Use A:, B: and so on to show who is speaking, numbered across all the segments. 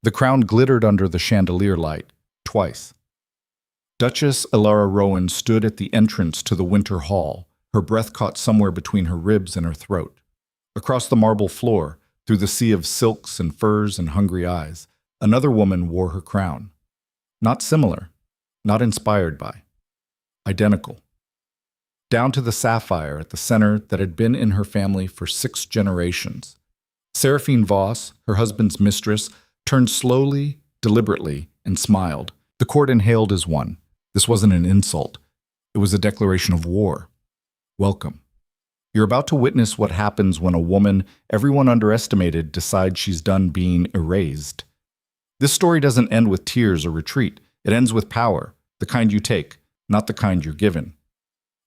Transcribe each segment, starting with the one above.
A: The crown glittered under the chandelier light, twice. Duchess Elara Rowan stood at the entrance to the winter hall, her breath caught somewhere between her ribs and her throat. Across the marble floor, through the sea of silks and furs and hungry eyes, another woman wore her crown. Not similar, not inspired by. Identical. Down to the sapphire at the center that had been in her family for 6 generations. Seraphine Voss, her husband's mistress, turned slowly, deliberately, and smiled. The court inhaled as one. This wasn't an insult. It was a declaration of war. Welcome. You're about to witness what happens when a woman everyone underestimated decides she's done being erased. This story doesn't end with tears or retreat. It ends with power, the kind you take, not the kind you're given.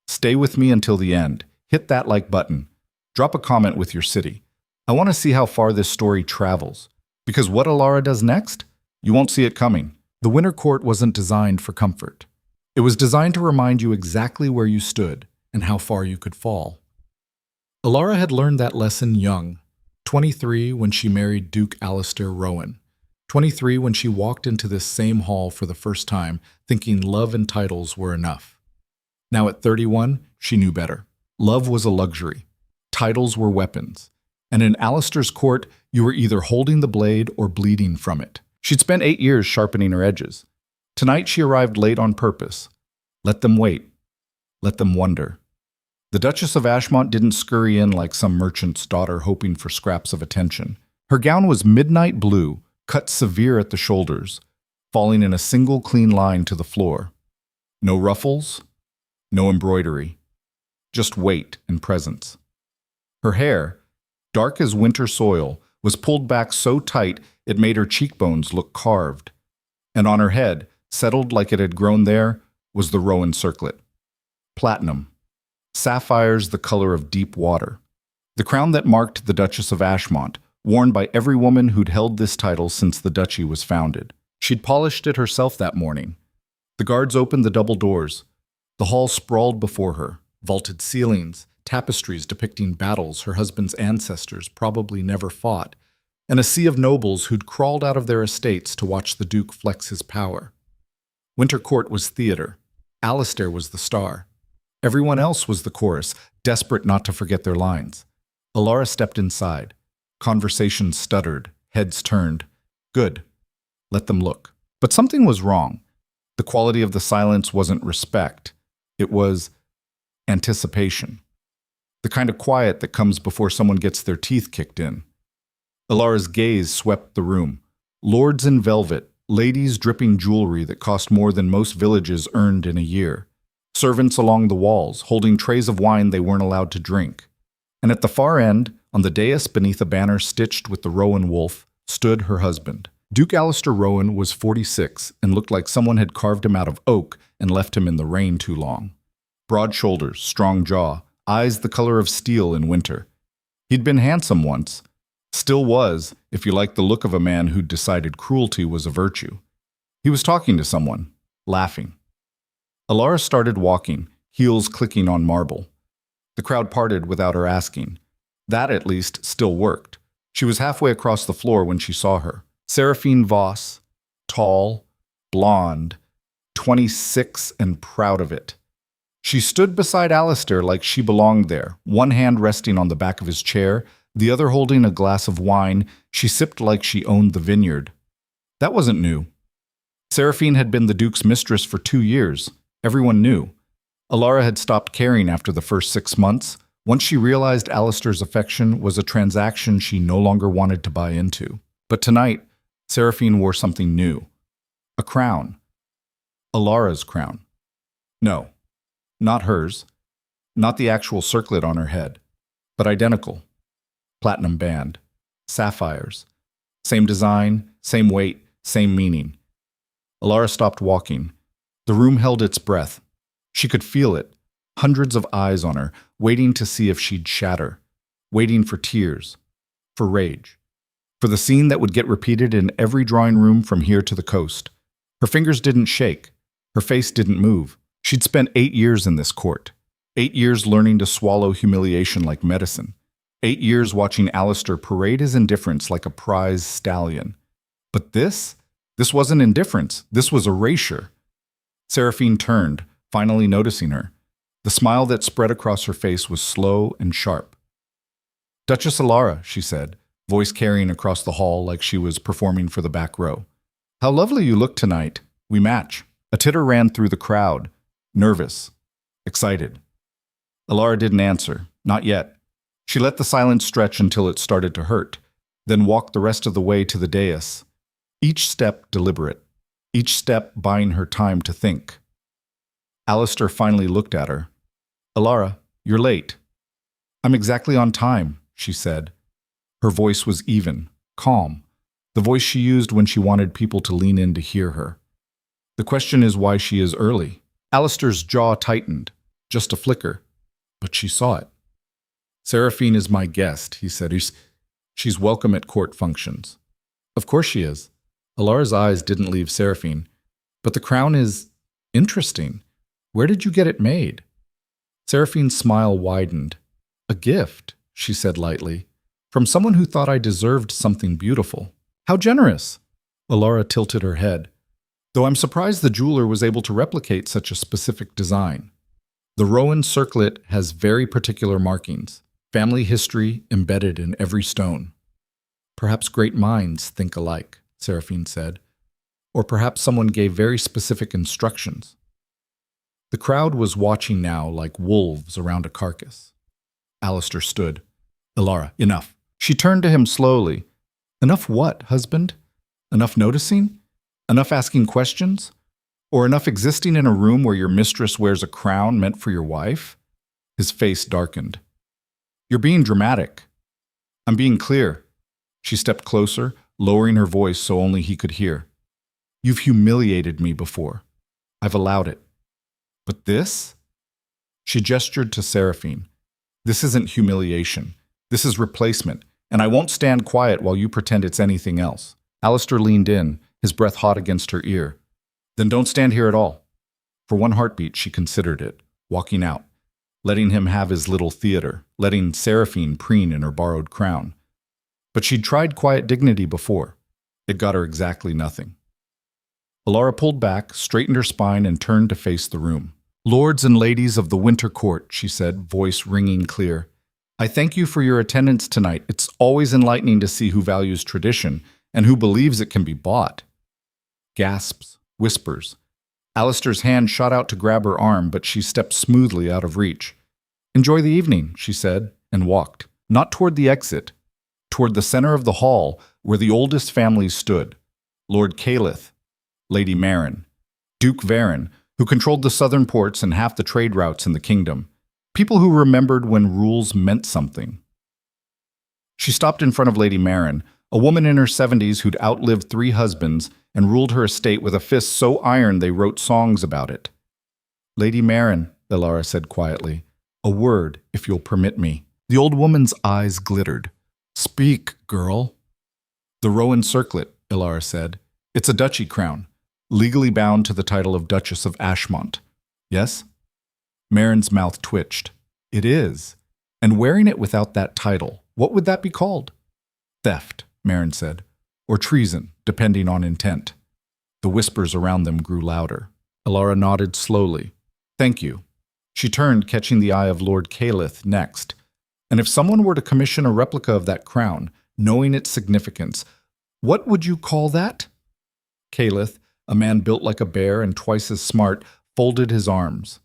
A: Stay with me until the end. Hit that like button. Drop a comment with your city. I want to see how far this story travels. Because what Elara does next? You won't see it coming. The Winter Court wasn't designed for comfort. It was designed to remind you exactly where you stood and how far you could fall. Elara had learned that lesson young, 23 when she married Duke Alistair Rowan, 23 when she walked into this same hall for the first time thinking love and titles were enough. Now at 31, she knew better. Love was a luxury. Titles were weapons. And in Alistair's court, you were either holding the blade or bleeding from it. She'd spent 8 years sharpening her edges. Tonight she arrived late on purpose. Let them wait. Let them wonder. The Duchess of Ashmont didn't scurry in like some merchant's daughter hoping for scraps of attention. Her gown was midnight blue, cut severe at the shoulders, falling in a single clean line to the floor. No ruffles, no embroidery, just weight and presence. Her hair, dark as winter soil, was pulled back so tight it made her cheekbones look carved. And on her head, settled like it had grown there, was the Rowan circlet. Platinum. Sapphires the color of deep water. The crown that marked the Duchess of Ashmont, worn by every woman who'd held this title since the duchy was founded. She'd polished it herself that morning. The guards opened the double doors. The hall sprawled before her, vaulted ceilings, tapestries depicting battles her husband's ancestors probably never fought, and a sea of nobles who'd crawled out of their estates to watch the Duke flex his power. Winter Court was theater. Alistair was the star. Everyone else was the chorus, desperate not to forget their lines. Elara stepped inside. Conversations stuttered, heads turned. Good. Let them look. But something was wrong. The quality of the silence wasn't respect. It was anticipation. The kind of quiet that comes before someone gets their teeth kicked in. Elara's gaze swept the room. Lords in velvet, ladies dripping jewelry that cost more than most villages earned in a year. Servants along the walls, holding trays of wine they weren't allowed to drink. And at the far end, on the dais beneath a banner stitched with the Rowan wolf, stood her husband. Duke Alistair Rowan was 46 and looked like someone had carved him out of oak and left him in the rain too long. Broad shoulders, strong jaw, eyes the color of steel in winter. He'd been handsome once. Still was, if you liked the look of a man who'd decided cruelty was a virtue. He was talking to someone, laughing. Elara started walking, heels clicking on marble. The crowd parted without her asking. That, at least, still worked. She was halfway across the floor when she saw her. Seraphine Voss, tall, blonde, 26 and proud of it. She stood beside Alistair like she belonged there, one hand resting on the back of his chair, the other holding a glass of wine. She sipped like she owned the vineyard. That wasn't new. Seraphine had been the Duke's mistress for 2 years. Everyone knew. Elara had stopped caring after the first 6 months. Once she realized Alistair's affection was a transaction she no longer wanted to buy into. But tonight, Seraphine wore something new. A crown. Elara's crown. No, not hers. Not the actual circlet on her head, but identical. Platinum band. Sapphires. Same design, same weight, same meaning. Elara stopped walking. The room held its breath. She could feel it. Hundreds of eyes on her, waiting to see if she'd shatter. Waiting for tears. For rage. For the scene that would get repeated in every drawing room from here to the coast. Her fingers didn't shake. Her face didn't move. She'd spent 8 years in this court. 8 years learning to swallow humiliation like medicine. 8 years watching Alistair parade his indifference like a prize stallion. But this wasn't indifference. This was erasure. Seraphine turned, finally noticing her. The smile that spread across her face was slow and sharp. Duchess Alara, she said, voice carrying across the hall like she was performing for the back row. How lovely you look tonight. We match. A titter ran through the crowd, nervous, excited. Alara didn't answer, not yet. She let the silence stretch until it started to hurt, then walked the rest of the way to the dais, each step deliberate, each step buying her time to think. Alistair finally looked at her. Alara, you're late. I'm exactly on time, she said. Her voice was even, calm, the voice she used when she wanted people to lean in to hear her. The question is why she is early. Alistair's jaw tightened, just a flicker, but she saw it. Seraphine is my guest, he said. She's welcome at court functions. Of course she is. Alara's eyes didn't leave Seraphine. But the crown is interesting. Where did you get it made? Seraphine's smile widened. A gift, she said lightly, from someone who thought I deserved something beautiful. How generous! Alara tilted her head, though I'm surprised the jeweler was able to replicate such a specific design. The Rowan circlet has very particular markings, family history embedded in every stone. Perhaps great minds think alike, Seraphine said, or perhaps someone gave very specific instructions. The crowd was watching now like wolves around a carcass. Alistair stood. Alara, enough. She turned to him slowly. Enough what, husband? Enough noticing? Enough asking questions? Or enough existing in a room where your mistress wears a crown meant for your wife? His face darkened. You're being dramatic. I'm being clear. She stepped closer, lowering her voice so only he could hear. You've humiliated me before. I've allowed it. But this? She gestured to Seraphine. This isn't humiliation. This is replacement, and I won't stand quiet while you pretend it's anything else. Alistair leaned in, his breath hot against her ear. Then don't stand here at all. For one heartbeat, she considered it, walking out, letting him have his little theater, letting Seraphine preen in her borrowed crown. But she'd tried quiet dignity before. It got her exactly nothing. Alara pulled back, straightened her spine, and turned to face the room. Lords and ladies of the Winter Court, she said, voice ringing clear. I thank you for your attendance tonight. It's always enlightening to see who values tradition and who believes it can be bought. Gasps, whispers. Alistair's hand shot out to grab her arm, but she stepped smoothly out of reach. Enjoy the evening, she said, and walked, not toward the exit, toward the center of the hall where the oldest families stood. Lord Calith, Lady Marin, Duke Varen, who controlled the southern ports and half the trade routes in the kingdom. People who remembered when rules meant something. She stopped in front of Lady Marin, a woman in her 70s who'd outlived 3 husbands and ruled her estate with a fist so iron they wrote songs about it. Lady Marin, Alara said quietly, a word, if you'll permit me. The old woman's eyes glittered. Speak, girl. The Rowan circlet, Alara said. It's a duchy crown, legally bound to the title of Duchess of Ashmont. Yes? Marin's mouth twitched. It is. And wearing it without that title, what would that be called? Theft, Marin said, or treason, depending on intent. The whispers around them grew louder. Alara nodded slowly. Thank you. She turned, catching the eye of Lord Calith next. And if someone were to commission a replica of that crown, knowing its significance, what would you call that? Calith, a man built like a bear and twice as smart, folded his arms.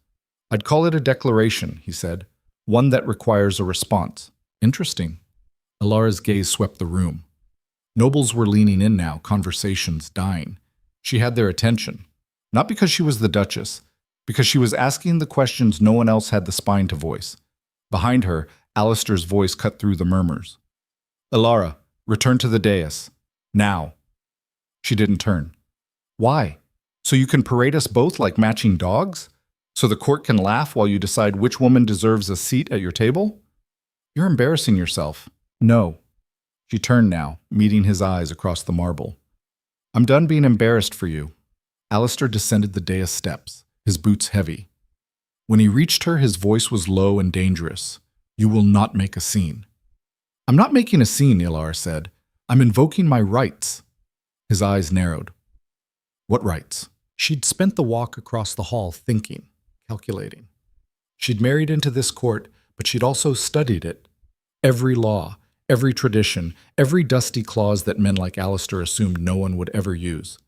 A: I'd call it a declaration, he said, one that requires a response. Interesting. Alara's gaze swept the room. Nobles were leaning in now, conversations dying. She had their attention. Not because she was the Duchess, because she was asking the questions no one else had the spine to voice. Behind her, Alistair's voice cut through the murmurs. Alara, return to the dais. Now. She didn't turn. Why? So you can parade us both like matching dogs? So the court can laugh while you decide which woman deserves a seat at your table? You're embarrassing yourself. No. She turned now, meeting his eyes across the marble. I'm done being embarrassed for you. Alistair descended the dais steps, his boots heavy. When he reached her, his voice was low and dangerous. You will not make a scene. I'm not making a scene, Alara said. I'm invoking my rights. His eyes narrowed. What rights? She'd spent the walk across the hall thinking, calculating. She'd married into this court, but she'd also studied it. Every law, every tradition, every dusty clause that men like Alistair assumed no one would ever use.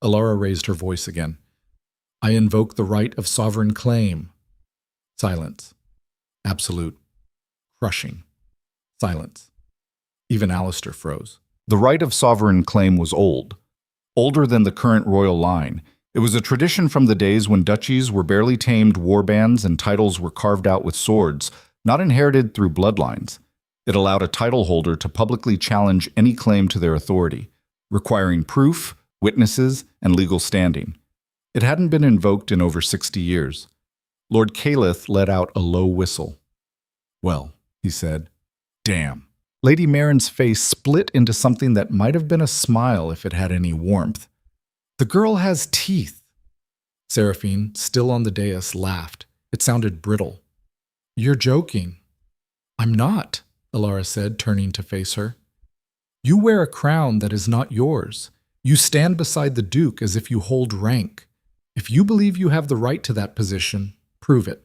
A: Alara raised her voice again. I invoke the right of sovereign claim. Silence. Absolute. Crushing. Silence. Even Alistair froze. The right of sovereign claim was old. Older than the current royal line. It was a tradition from the days when duchies were barely tamed warbands and titles were carved out with swords, not inherited through bloodlines. It allowed a title holder to publicly challenge any claim to their authority, requiring proof, witnesses, and legal standing. It hadn't been invoked in over 60 years. Lord Calith let out a low whistle. Well, he said, damn. Lady Marin's face split into something that might have been a smile if it had any warmth. The girl has teeth. Seraphine, still on the dais, laughed. It sounded brittle. You're joking. I'm not, Alara said, turning to face her. You wear a crown that is not yours. You stand beside the Duke as if you hold rank. If you believe you have the right to that position, prove it.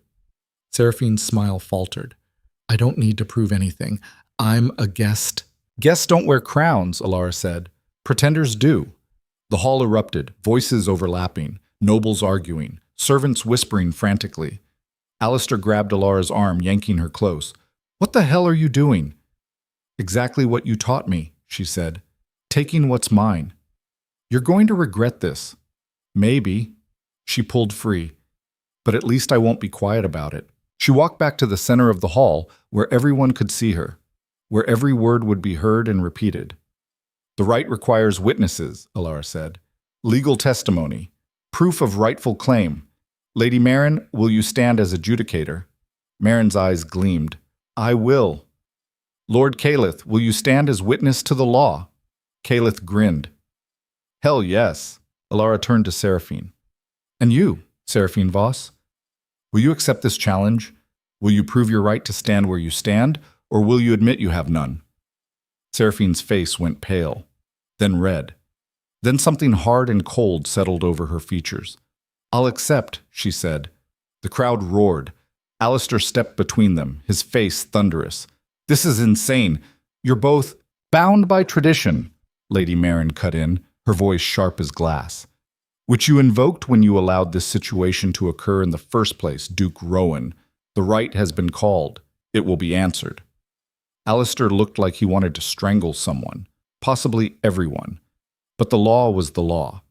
A: Seraphine's smile faltered. I don't need to prove anything. I'm a guest. Guests don't wear crowns, Alara said. Pretenders do. The hall erupted, voices overlapping, nobles arguing, servants whispering frantically. Alistair grabbed Alara's arm, yanking her close. What the hell are you doing? Exactly what you taught me, she said. Taking what's mine. You're going to regret this. Maybe. She pulled free. But at least I won't be quiet about it. She walked back to the center of the hall, where everyone could see her, where every word would be heard and repeated. The right requires witnesses, Alara said. Legal testimony. Proof of rightful claim. Lady Marin, will you stand as adjudicator? Marin's eyes gleamed. I will. Lord Calith, will you stand as witness to the law? Calith grinned. Hell yes. Alara turned to Seraphine. And you, Seraphine Voss? Will you accept this challenge? Will you prove your right to stand where you stand, or will you admit you have none? Seraphine's face went pale, then red. Then something hard and cold settled over her features. I'll accept, she said. The crowd roared. Alistair stepped between them, his face thunderous. This is insane. You're both bound by tradition, Lady Marin cut in, her voice sharp as glass. Which you invoked when you allowed this situation to occur in the first place, Duke Rowan. The right has been called. It will be answered. Alistair looked like he wanted to strangle someone, possibly everyone. But the law was the law.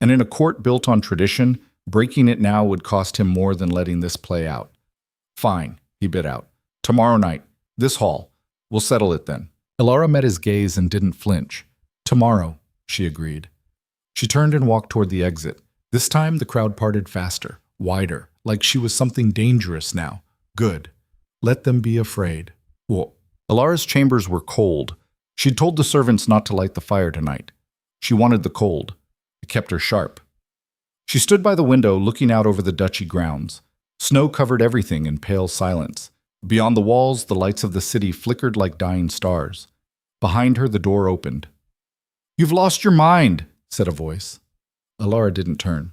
A: And in a court built on tradition, breaking it now would cost him more than letting this play out. Fine, he bit out. Tomorrow night, this hall. We'll settle it then. Alara met his gaze and didn't flinch. Tomorrow, she agreed. She turned and walked toward the exit. This time the crowd parted faster, wider, like she was something dangerous now. Good. Let them be afraid. Well, Alara's chambers were cold. She'd told the servants not to light the fire tonight. She wanted the cold. It kept her sharp. She stood by the window looking out over the duchy grounds. Snow covered everything in pale silence. Beyond the walls, the lights of the city flickered like dying stars. Behind her, the door opened. You've lost your mind, said a voice. Alara didn't turn.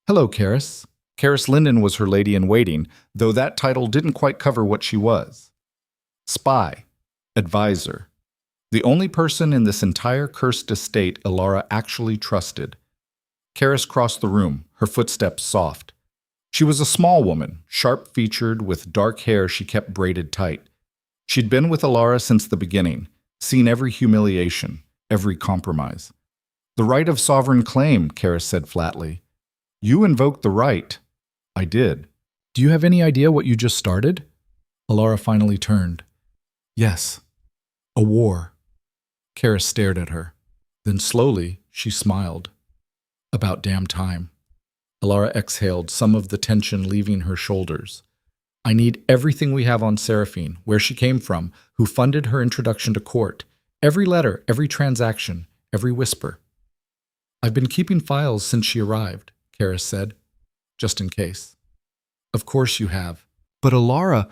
A: Hello, Karis. Karis Linden was her lady-in-waiting, though that title didn't quite cover what she was. Spy. Advisor. The only person in this entire cursed estate Alara actually trusted. Karis crossed the room, her footsteps soft. She was a small woman, sharp-featured, with dark hair she kept braided tight. She'd been with Alara since the beginning, seen every humiliation, every compromise. The right of sovereign claim, Karis said flatly. You invoked the right. I did. Do you have any idea what you just started? Alara finally turned. Yes. A war. Karis stared at her. Then slowly, she smiled. About damn time. Alara exhaled, some of the tension leaving her shoulders. I need everything we have on Seraphine, where she came from, who funded her introduction to court. Every letter, every transaction, every whisper. I've been keeping files since she arrived, Karis said, just in case. Of course you have. But Alara,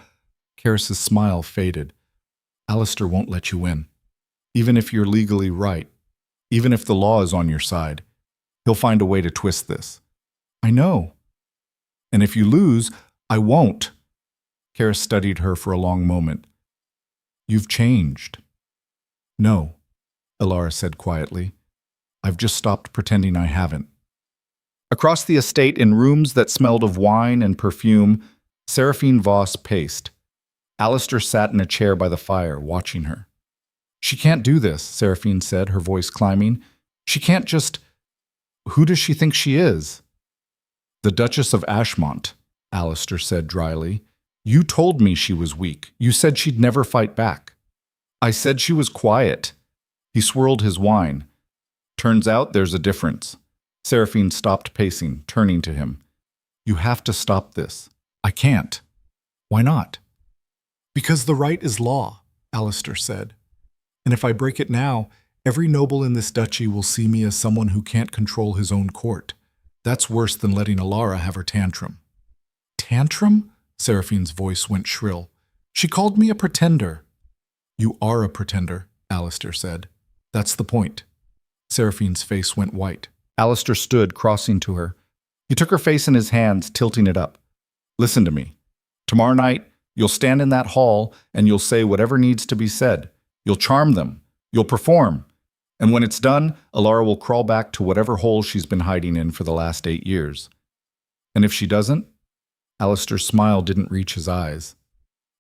A: Karis's smile faded. Alistair won't let you in. Even if you're legally right. Even if the law is on your side, he'll find a way to twist this. I know. And if you lose, I won't. Karis studied her for a long moment. You've changed. No, Elara said quietly. I've just stopped pretending I haven't. Across the estate, in rooms that smelled of wine and perfume, Seraphine Voss paced. Alistair sat in a chair by the fire, watching her. She can't do this, Seraphine said, her voice climbing. She can't just... Who does she think she is? The Duchess of Ashmont, Alistair said dryly. You told me she was weak. You said she'd never fight back. I said she was quiet. He swirled his wine. Turns out there's a difference. Seraphine stopped pacing, turning to him. You have to stop this. I can't. Why not? Because the right is law, Alistair said. And if I break it now, every noble in this duchy will see me as someone who can't control his own court. That's worse than letting Elara have her tantrum. Tantrum? Seraphine's voice went shrill. She called me a pretender. You are a pretender, Alistair said. That's the point. Seraphine's face went white. Alistair stood, crossing to her. He took her face in his hands, tilting it up. Listen to me. Tomorrow night, you'll stand in that hall and you'll say whatever needs to be said. You'll charm them. You'll perform. And when it's done, Elara will crawl back to whatever hole she's been hiding in for the last 8 years. And if she doesn't? Alistair's smile didn't reach his eyes.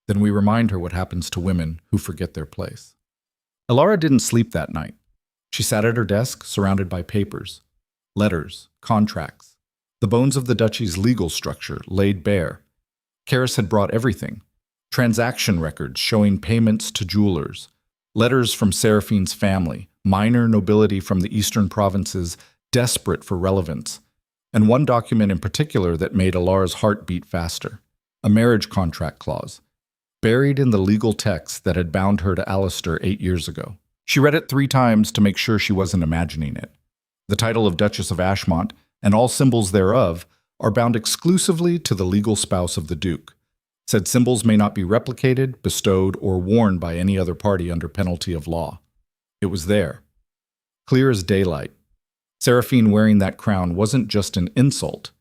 A: Then we remind her what happens to women who forget their place. Elara didn't sleep that night. She sat at her desk, surrounded by papers, letters, contracts, the bones of the duchy's legal structure laid bare. Karis had brought everything. Transaction records showing payments to jewelers, letters from Seraphine's family, minor nobility from the eastern provinces desperate for relevance, and one document in particular that made Elara's heart beat faster, a marriage contract clause, buried in the legal text that had bound her to Alistair 8 years ago. She read it 3 times to make sure she wasn't imagining it. The title of Duchess of Ashmont, and all symbols thereof, are bound exclusively to the legal spouse of the Duke. Said symbols may not be replicated, bestowed, or worn by any other party under penalty of law. It was there, clear as daylight. Seraphine wearing that crown wasn't just an insult,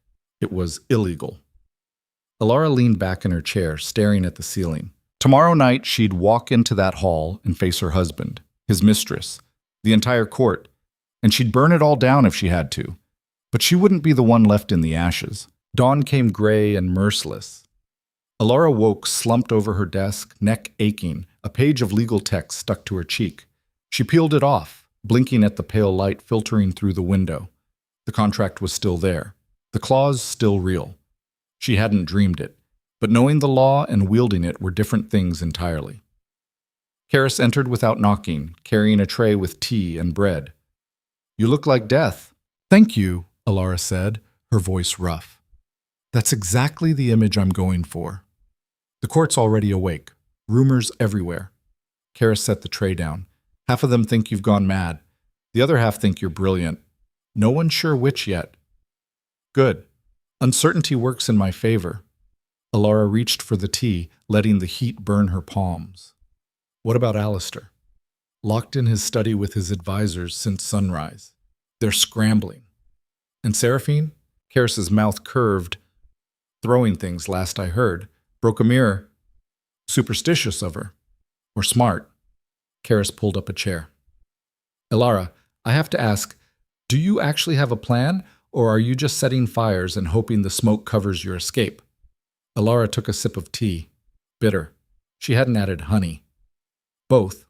A: it was illegal. Elara leaned back in her chair, staring at the ceiling. Tomorrow night she'd walk into that hall and face her husband, his mistress, the entire court, and she'd burn it all down if she had to. But she wouldn't be the one left in the ashes. Dawn came gray and merciless. Elara woke, slumped over her desk, neck aching, a page of legal text stuck to her cheek. She peeled it off, blinking at the pale light filtering through the window. The contract was still there, the clause still real. She hadn't dreamed it, but knowing the law and wielding it were different things entirely. Karis entered without knocking, carrying a tray with tea and bread. You look like death. Thank you, Elara said, her voice rough. That's exactly the image I'm going for. The court's already awake. Rumors everywhere. Karis set the tray down. Half of them think you've gone mad. The other half think you're brilliant. No one's sure which yet. Good. Uncertainty works in my favor. Elara reached for the tea, letting the heat burn her palms. What about Alistair? Locked in his study with his advisors since sunrise. They're scrambling. And Seraphine? Karis's mouth curved. Throwing things, last I heard. Broke a mirror. Superstitious of her. Or smart. Karis pulled up a chair. Elara, I have to ask, do you actually have a plan, or are you just setting fires and hoping the smoke covers your escape? Elara took a sip of tea. Bitter. She hadn't added honey. Both.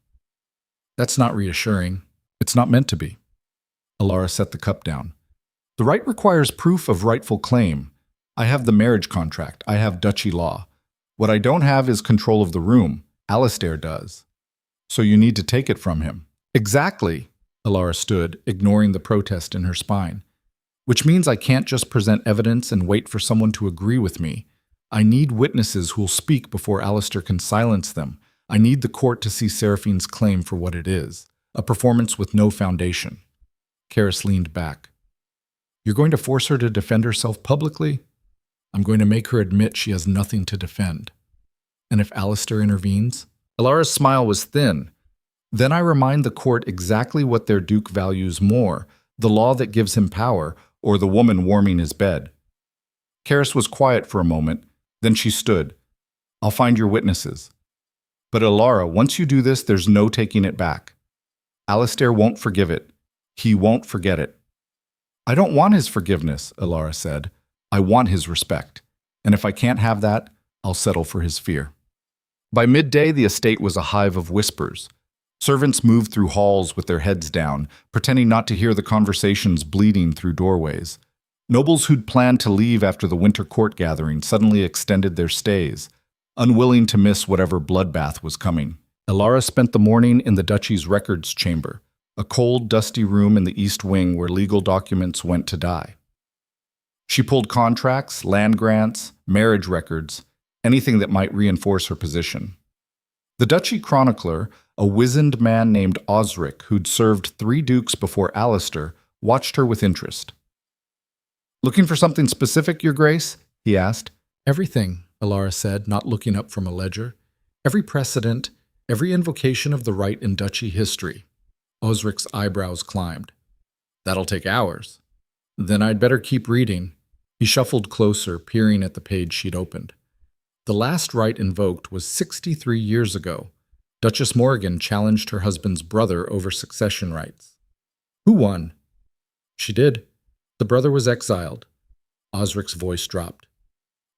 A: That's not reassuring. It's not meant to be. Elara set the cup down. The right requires proof of rightful claim. I have the marriage contract. I have duchy law. What I don't have is control of the room. Alistair does. So you need to take it from him. Exactly. Elara stood, ignoring the protest in her spine. Which means I can't just present evidence and wait for someone to agree with me. I need witnesses who'll speak before Alistair can silence them. I need the court to see Seraphine's claim for what it is, a performance with no foundation. Karis leaned back. You're going to force her to defend herself publicly? I'm going to make her admit she has nothing to defend. And if Alistair intervenes? Elara's smile was thin. Then I remind the court exactly what their duke values more, the law that gives him power, or the woman warming his bed. Karis was quiet for a moment, then she stood. I'll find your witnesses. But Alara, once you do this, there's no taking it back. Alistair won't forgive it. He won't forget it. I don't want his forgiveness, Alara said. I want his respect. And if I can't have that, I'll settle for his fear. By midday, the estate was a hive of whispers. Servants moved through halls with their heads down, pretending not to hear the conversations bleeding through doorways. Nobles who'd planned to leave after the winter court gathering suddenly extended their stays, unwilling to miss whatever bloodbath was coming. Alara spent the morning in the duchy's records chamber, a cold, dusty room in the east wing where legal documents went to die. She pulled contracts, land grants, marriage records, anything that might reinforce her position. The duchy chronicler, a wizened man named Osric, who'd served 3 dukes before Alistair, watched her with interest. Looking for something specific, Your Grace? He asked. Everything, Alara said, not looking up from a ledger. Every precedent, every invocation of the right in duchy history. Osric's eyebrows climbed. That'll take hours. Then I'd better keep reading. He shuffled closer, peering at the page she'd opened. The last right invoked was 63 years ago. Duchess Morrigan challenged her husband's brother over succession rights. Who won? She did. The brother was exiled. Osric's voice dropped.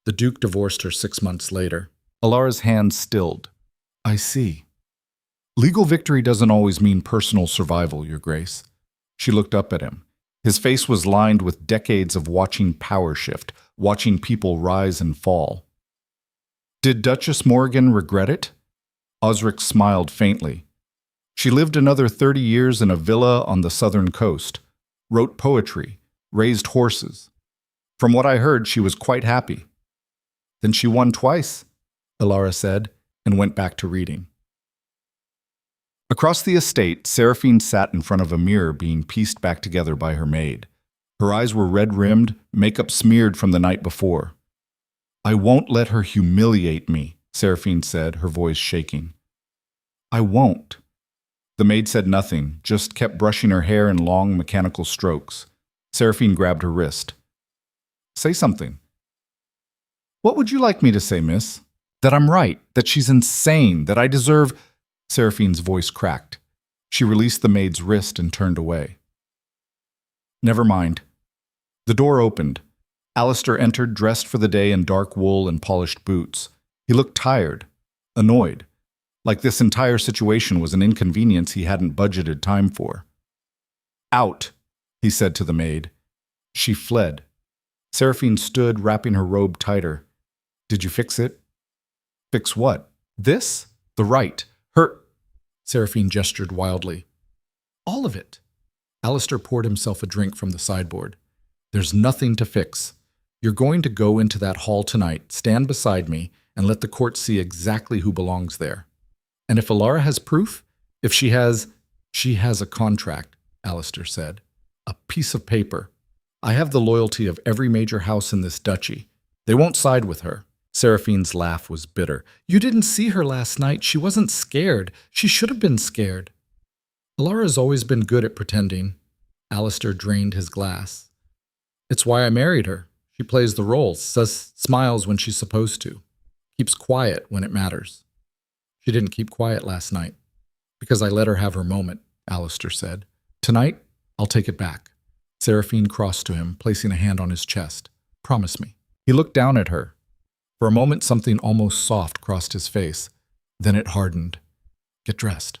A: The Duke divorced her 6 months later. Alara's hand stilled. I see. Legal victory doesn't always mean personal survival, Your Grace. She looked up at him. His face was lined with decades of watching power shift, watching people rise and fall. Did Duchess Morrigan regret it? Osric smiled faintly. She lived another 30 years in a villa on the southern coast, wrote poetry, raised horses. From what I heard, she was quite happy. Then she won twice, Alara said, and went back to reading. Across the estate, Seraphine sat in front of a mirror being pieced back together by her maid. Her eyes were red-rimmed, makeup smeared from the night before. I won't let her humiliate me, Seraphine said, her voice shaking. I won't. The maid said nothing, just kept brushing her hair in long, mechanical strokes. Seraphine grabbed her wrist. Say something. What would you like me to say, miss? That I'm right, that she's insane, that I deserve... Seraphine's voice cracked. She released the maid's wrist and turned away. Never mind. The door opened. Alistair entered, dressed for the day in dark wool and polished boots. He looked tired, annoyed, like this entire situation was an inconvenience he hadn't budgeted time for. Out, he said to the maid. She fled. Seraphine stood, wrapping her robe tighter. Did you fix it? Fix what? This? The right. Her... Seraphine gestured wildly. All of it. Alistair poured himself a drink from the sideboard. There's nothing to fix. You're going to go into that hall tonight, stand beside me, and let the court see exactly who belongs there. And if Alara has proof, if she has a contract, Alistair said. A piece of paper. I have the loyalty of every major house in this duchy. They won't side with her. Seraphine's laugh was bitter. You didn't see her last night. She wasn't scared. She should have been scared. Alara's always been good at pretending. Alistair drained his glass. It's why I married her. She plays the role, smiles when she's supposed to, keeps quiet when it matters. She didn't keep quiet last night, because I let her have her moment, Alistair said. Tonight, I'll take it back. Seraphine crossed to him, placing a hand on his chest. Promise me. He looked down at her. For a moment, something almost soft crossed his face. Then it hardened. Get dressed.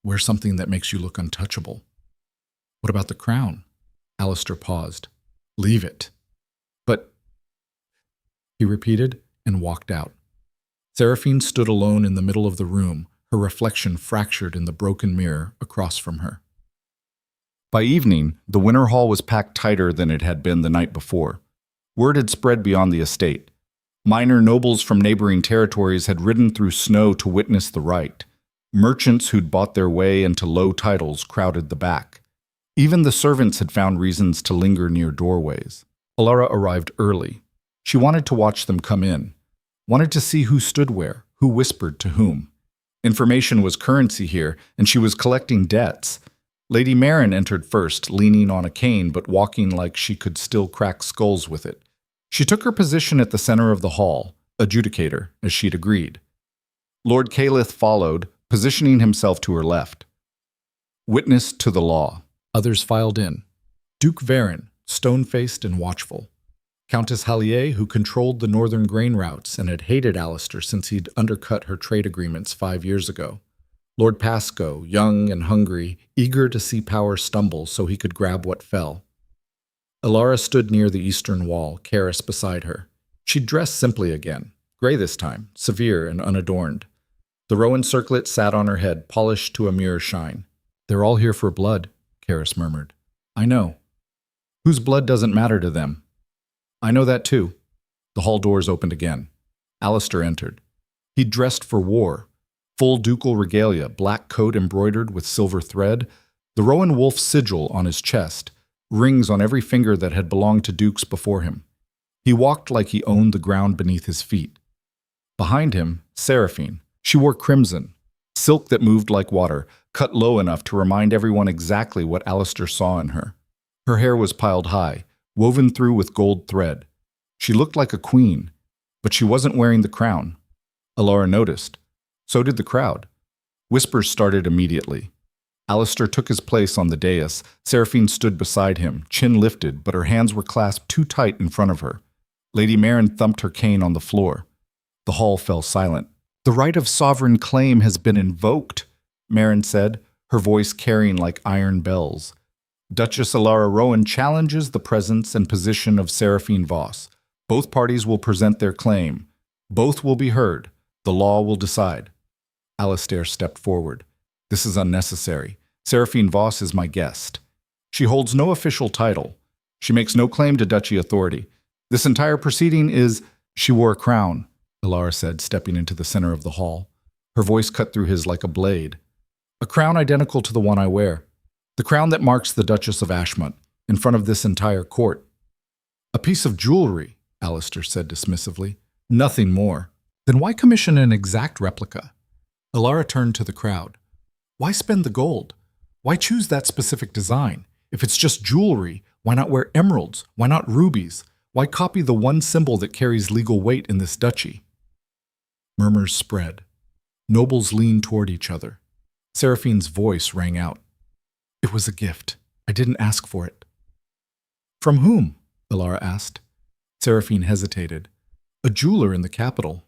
A: Wear something that makes you look untouchable. What about the crown? Alistair paused. Leave it. But, he repeated and walked out. Seraphine stood alone in the middle of the room, her reflection fractured in the broken mirror across from her. By evening, the winter hall was packed tighter than it had been the night before. Word had spread beyond the estate. Minor nobles from neighboring territories had ridden through snow to witness the rite. Merchants who'd bought their way into low titles crowded the back. Even the servants had found reasons to linger near doorways. Alara arrived early. She wanted to watch them come in, wanted to see who stood where, who whispered to whom. Information was currency here, and she was collecting debts. Lady Marin entered first, leaning on a cane but walking like she could still crack skulls with it. She took her position at the center of the hall, adjudicator, as she'd agreed. Lord Calith followed, positioning himself to her left. Witness to the law. Others filed in. Duke Varin, stone-faced and watchful. Countess Hallier, who controlled the northern grain routes and had hated Alistair since he'd undercut her trade agreements 5 years ago. Lord Pascoe, young and hungry, eager to see power stumble so he could grab what fell. Alara stood near the eastern wall, Karis beside her. She'd dressed simply again, gray this time, severe and unadorned. The Rowan circlet sat on her head, polished to a mirror shine. "They're all here for blood," Karis murmured. "I know. Whose blood doesn't matter to them?" "I know that too." The hall doors opened again. Alistair entered. He'd dressed for war. Full ducal regalia, black coat embroidered with silver thread, the Rowan wolf sigil on his chest, rings on every finger that had belonged to dukes before him. He walked like he owned the ground beneath his feet. Behind him, Seraphine. She wore crimson, silk that moved like water, cut low enough to remind everyone exactly what Alistair saw in her. Her hair was piled high, woven through with gold thread. She looked like a queen, but she wasn't wearing the crown. Alara noticed. So did the crowd. Whispers started immediately. Alistair took his place on the dais. Seraphine stood beside him, chin lifted, but her hands were clasped too tight in front of her. Lady Marin thumped her cane on the floor. The hall fell silent. "The right of sovereign claim has been invoked," Marin said, her voice carrying like iron bells. "Duchess Alara Rowan challenges the presence and position of Seraphine Voss. Both parties will present their claim. Both will be heard. The law will decide." Alistair stepped forward. "This is unnecessary. Seraphine Voss is my guest. She holds no official title. She makes no claim to duchy authority. This entire proceeding is—" "She wore a crown," Alara said, stepping into the center of the hall. Her voice cut through his like a blade. "A crown identical to the one I wear. The crown that marks the Duchess of Ashmont, in front of this entire court." "A piece of jewelry," Alistair said dismissively. "Nothing more." "Then why commission an exact replica?" Alara turned to the crowd. "Why spend the gold? Why choose that specific design? If it's just jewelry, why not wear emeralds? Why not rubies? Why copy the one symbol that carries legal weight in this duchy?" Murmurs spread. Nobles leaned toward each other. Seraphine's voice rang out. "It was a gift. I didn't ask for it." "From whom?" Alara asked. Seraphine hesitated. "A jeweler in the capital."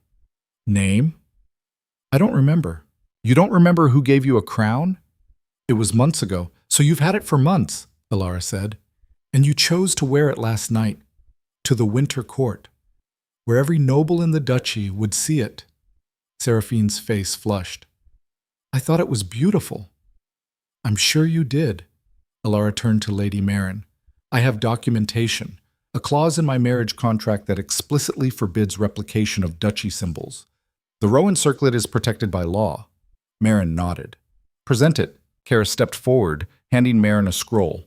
A: "Name?" "I don't remember." "You don't remember who gave you a crown?" "It was months ago, so you've had it for months," Alara said. "And you chose to wear it last night, to the winter court, where every noble in the duchy would see it." Seraphine's face flushed. "I thought it was beautiful." "I'm sure you did." Alara turned to Lady Marin. "I have documentation, a clause in my marriage contract that explicitly forbids replication of duchy symbols. The Rowan circlet is protected by law." Marin nodded. "Present it." Karis stepped forward, handing Marin a scroll.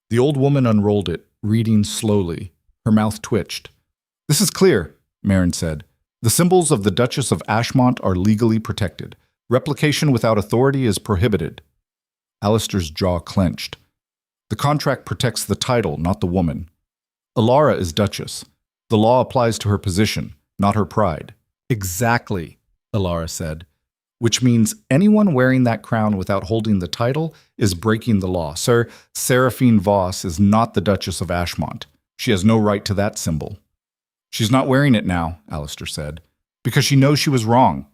A: The old woman unrolled it, reading slowly. Her mouth twitched. "This is clear," Marin said. "The symbols of the Duchess of Ashmont are legally protected. Replication without authority is prohibited." Alistair's jaw clenched. "The contract protects the title, not the woman. Alara is Duchess. The law applies to her position, not her pride." "Exactly," Alara said. "Which means anyone wearing that crown without holding the title is breaking the law. Sir, Seraphine Voss is not the Duchess of Ashmont. She has no right to that symbol." "She's not wearing it now," Alistair said, "because she knows she was wrong."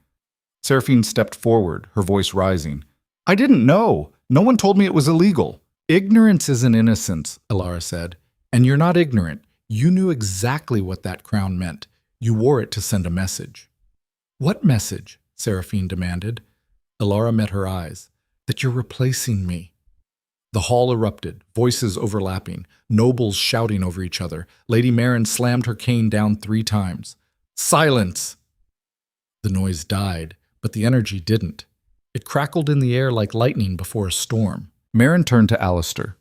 A: Seraphine stepped forward, her voice rising. "I didn't know. No one told me it was illegal." "Ignorance isn't innocence," Alara said. "And you're not ignorant. You knew exactly what that crown meant. You wore it to send a message." "What message?" Seraphine demanded. Alara met her eyes. "That you're replacing me." The hall erupted, voices overlapping, nobles shouting over each other. Lady Marin slammed her cane down 3 times. "Silence!" The noise died, but the energy didn't. It crackled in the air like lightning before a storm. Marin turned to Alistair.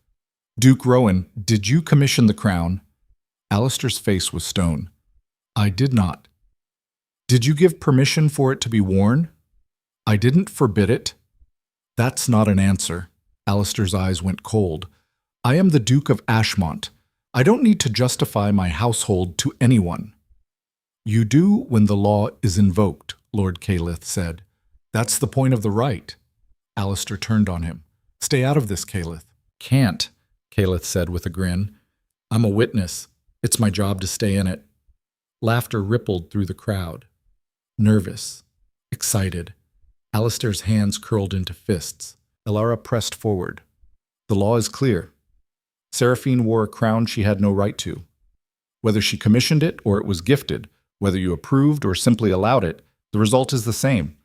A: "Duke Rowan, did you commission the crown?" Alistair's face was stone. "I did not." "Did you give permission for it to be worn?" I didn't forbid it. That's not an answer. Alistair's eyes went cold. I am the Duke of Ashmont. I don't need to justify my household to anyone. You do when the law is invoked, Lord Calith said. That's the point of the right. Alistair turned on him. Stay out of this, Calith. Can't, Calith said with a grin. I'm a witness. It's my job to stay in it. Laughter rippled through the crowd. Nervous. Excited. Alistair's hands curled into fists. Elara pressed forward. The law is clear. Seraphine wore a crown she had no right to. Whether she commissioned it or it was gifted, whether you approved or simply allowed it, the result is the same.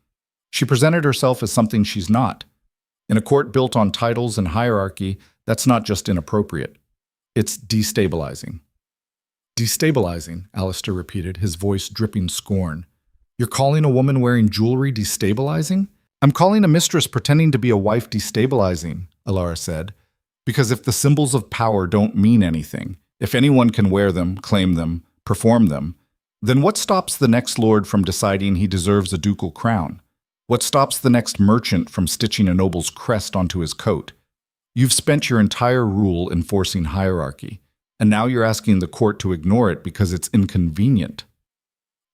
A: She presented herself as something she's not. In a court built on titles and hierarchy, that's not just inappropriate. It's destabilizing. Destabilizing, Alistair repeated, his voice dripping scorn. You're calling a woman wearing jewelry destabilizing? I'm calling a mistress pretending to be a wife destabilizing, Elara said. Because if the symbols of power don't mean anything, if anyone can wear them, claim them, perform them, then what stops the next lord from deciding he deserves a ducal crown? What stops the next merchant from stitching a noble's crest onto his coat? You've spent your entire rule enforcing hierarchy, and now you're asking the court to ignore it because it's inconvenient.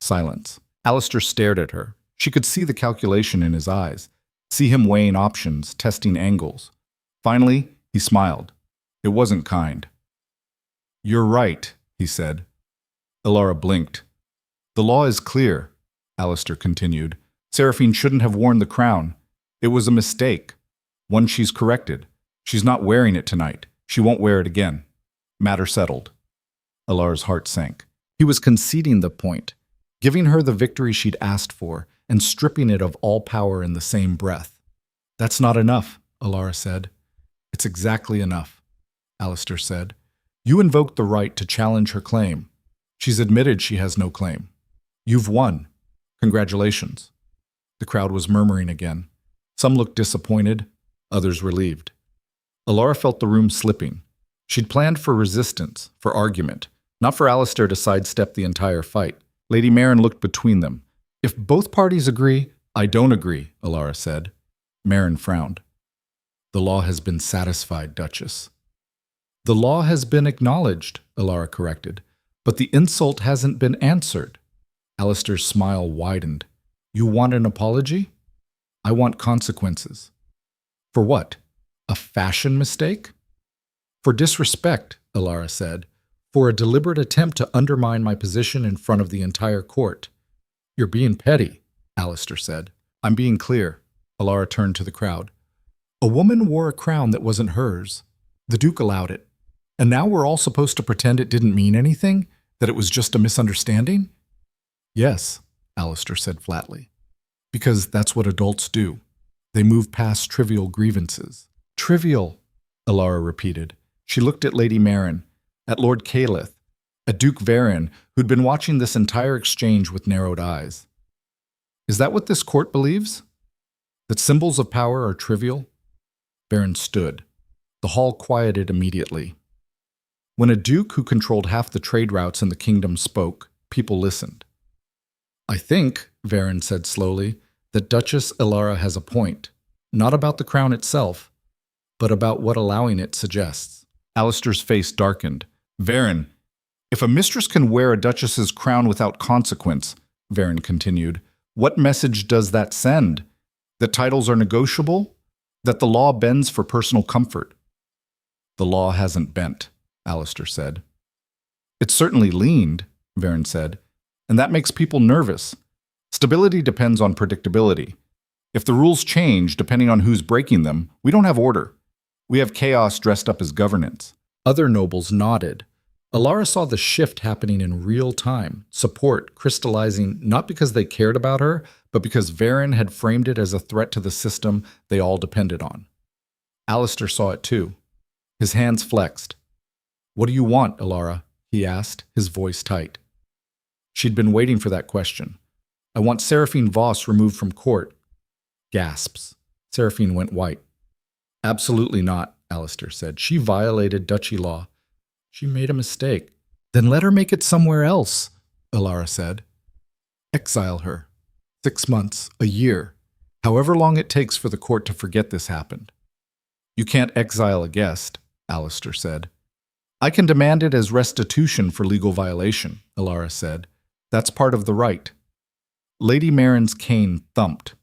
A: Silence. Alistair stared at her. She could see the calculation in his eyes, see him weighing options, testing angles. Finally, he smiled. It wasn't kind. You're right, he said. Elara blinked. The law is clear, Alistair continued. Seraphine shouldn't have worn the crown. It was a mistake. One she's corrected. She's not wearing it tonight. She won't wear it again. Matter settled. Elara's heart sank. He was conceding the point, giving her the victory she'd asked for, and stripping it of all power in the same breath. That's not enough, Elara said. It's exactly enough, Alistair said. You invoked the right to challenge her claim. She's admitted she has no claim. You've won. Congratulations. The crowd was murmuring again. Some looked disappointed, others relieved. Elara felt the room slipping. She'd planned for resistance, for argument, not for Alistair to sidestep the entire fight. Lady Merrin looked between them. If both parties agree, I don't agree, Elara said. Merrin frowned. The law has been satisfied, Duchess. The law has been acknowledged, Elara corrected, but the insult hasn't been answered. Alistair's smile widened. You want an apology? I want consequences. For what? A fashion mistake? For disrespect, Elara said. For a deliberate attempt to undermine my position in front of the entire court. You're being petty, Alistair said. I'm being clear. Elara turned to the crowd. A woman wore a crown that wasn't hers. The Duke allowed it. And now we're all supposed to pretend it didn't mean anything? That it was just a misunderstanding? Yes, Alistair said flatly. Because that's what adults do. They move past trivial grievances. Trivial, Elara repeated. She looked at Lady Merrin, at Lord Calith, at Duke Varin, who'd been watching this entire exchange with narrowed eyes. Is that what this court believes? That symbols of power are trivial? Varin stood. The hall quieted immediately. When a duke who controlled half the trade routes in the kingdom spoke, people listened. I think, Varin said slowly, that Duchess Elara has a point, not about the crown itself, but about what allowing it suggests. Alistair's face darkened. Varin, if a mistress can wear a duchess's crown without consequence, Varin continued, what message does that send? That titles are negotiable? That the law bends for personal comfort? The law hasn't bent, Alistair said. It certainly leaned, Varin said, and that makes people nervous. Stability depends on predictability. If the rules change depending on who's breaking them, we don't have order. We have chaos dressed up as governance. Other nobles nodded. Elara saw the shift happening in real time, support crystallizing not because they cared about her, but because Varin had framed it as a threat to the system they all depended on. Alistair saw it too. His hands flexed. What do you want, Elara? He asked, his voice tight. She'd been waiting for that question. I want Seraphine Voss removed from court. Gasps. Seraphine went white. Absolutely not, Alistair said. She violated duchy law. She made a mistake. Then let her make it somewhere else, Elara said. Exile her. 6 months, a year. However long it takes for the court to forget this happened. You can't exile a guest, Alistair said. I can demand it as restitution for legal violation, Elara said. That's part of the right. Lady Marin's cane thumped.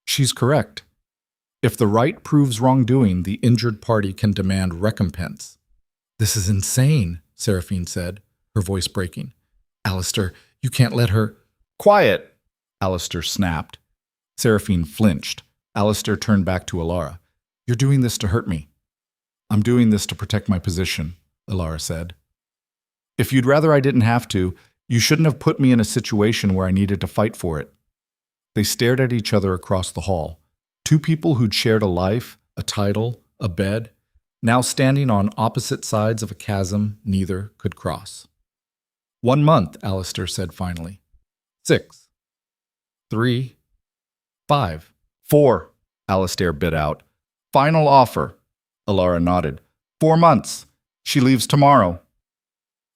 A: She's correct. If the right proves wrongdoing, the injured party can demand recompense. This is insane, Seraphine said, her voice breaking. Alistair, you can't let her— Quiet, Alistair snapped. Seraphine flinched. Alistair turned back to Elara. You're doing this to hurt me. I'm doing this to protect my position, Elara said. If you'd rather I didn't have to, you shouldn't have put me in a situation where I needed to fight for it. They stared at each other across the hall. Two people who'd shared a life, a title, a bed, now standing on opposite sides of a chasm neither could cross. 1 month, Alistair said finally. 6. 3. 5. 4, Alistair bit out. Final offer. Elara nodded. 4 months. She leaves tomorrow.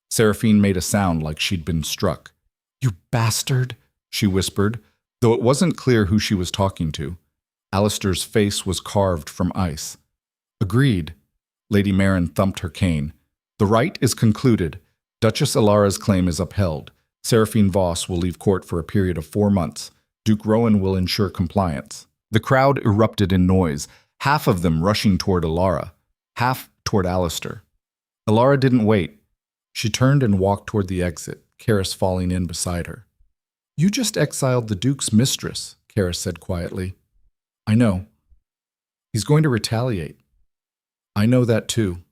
A: Seraphine made a sound like she'd been struck. You bastard, she whispered, though it wasn't clear who she was talking to. Alistair's face was carved from ice. Agreed. Lady Marin thumped her cane. The right is concluded. Duchess Elara's claim is upheld. Seraphine Voss will leave court for a period of 4 months. Duke Rowan will ensure compliance. The crowd erupted in noise, half of them rushing toward Elara, half toward Alistair. Elara didn't wait. She turned and walked toward the exit, Karis falling in beside her. You just exiled the Duke's mistress, Karis said quietly. I know. He's going to retaliate. I know that too.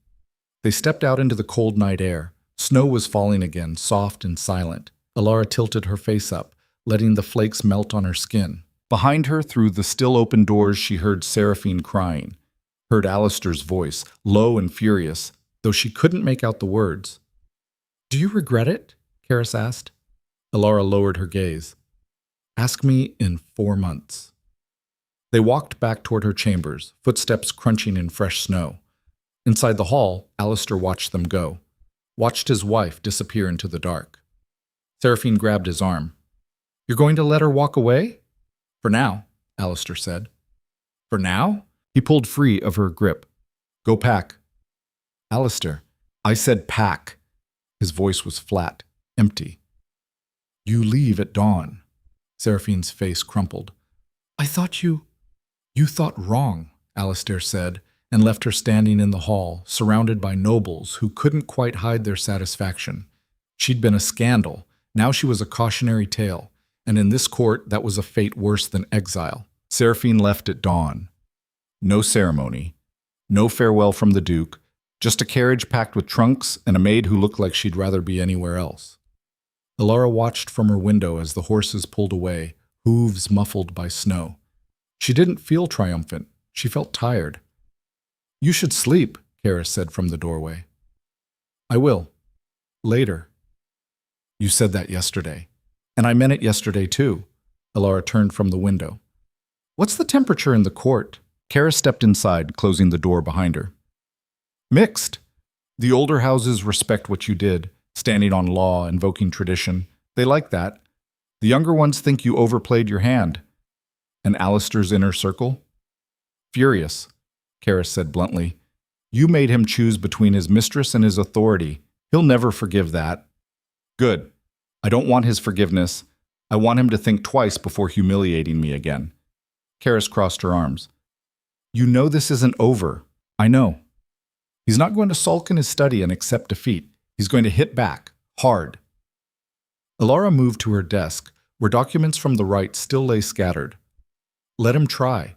A: They stepped out into the cold night air. Snow was falling again, soft and silent. Elara tilted her face up, letting the flakes melt on her skin. Behind her, through the still open doors, she heard Seraphine crying, heard Alistair's voice, low and furious, though she couldn't make out the words. Do you regret it? Karis asked. Elara lowered her gaze. Ask me in 4 months. They walked back toward her chambers, footsteps crunching in fresh snow. Inside the hall, Alistair watched them go, watched his wife disappear into the dark. Seraphine grabbed his arm. You're going to let her walk away? For now, Alistair said. For now? He pulled free of her grip. Go pack. Alistair, I said pack. His voice was flat, empty. You leave at dawn. Seraphine's face crumpled. I thought you thought wrong, Alistair said, and left her standing in the hall, surrounded by nobles who couldn't quite hide their satisfaction. She'd been a scandal. Now she was a cautionary tale, and in this court that was a fate worse than exile. Seraphine left at dawn. No ceremony, no farewell from the Duke, just a carriage packed with trunks and a maid who looked like she'd rather be anywhere else. Elara watched from her window as the horses pulled away, hooves muffled by snow. She didn't feel triumphant. She felt tired. You should sleep, Karis said from the doorway. I will. Later. You said that yesterday. And I meant it yesterday too. Elara turned from the window. What's the temperature in the court? Karis stepped inside, closing the door behind her. Mixed. The older houses respect what you did, standing on law, invoking tradition. They like that. The younger ones think you overplayed your hand. And Alistair's inner circle? Furious, Karis said bluntly. You made him choose between his mistress and his authority. He'll never forgive that. Good. I don't want his forgiveness. I want him to think twice before humiliating me again. Karis crossed her arms. You know this isn't over. I know. He's not going to sulk in his study and accept defeat. He's going to hit back, hard. Elara moved to her desk, where documents from the right still lay scattered. Let him try.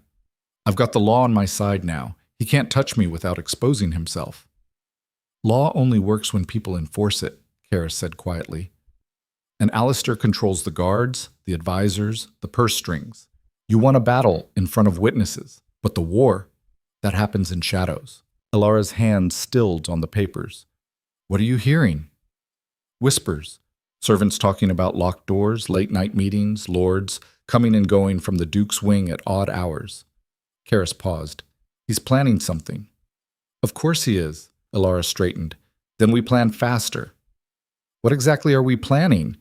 A: I've got the law on my side now. He can't touch me without exposing himself. Law only works when people enforce it, Karis said quietly. And Alistair controls the guards, the advisors, the purse strings. You won a battle in front of witnesses, but the war, that happens in shadows. Elara's hand stilled on the papers. What are you hearing? Whispers. Servants talking about locked doors, late-night meetings, lords, coming and going from the Duke's wing at odd hours. Karis paused. He's planning something. Of course he is, Elara straightened. Then we plan faster. What exactly are we planning?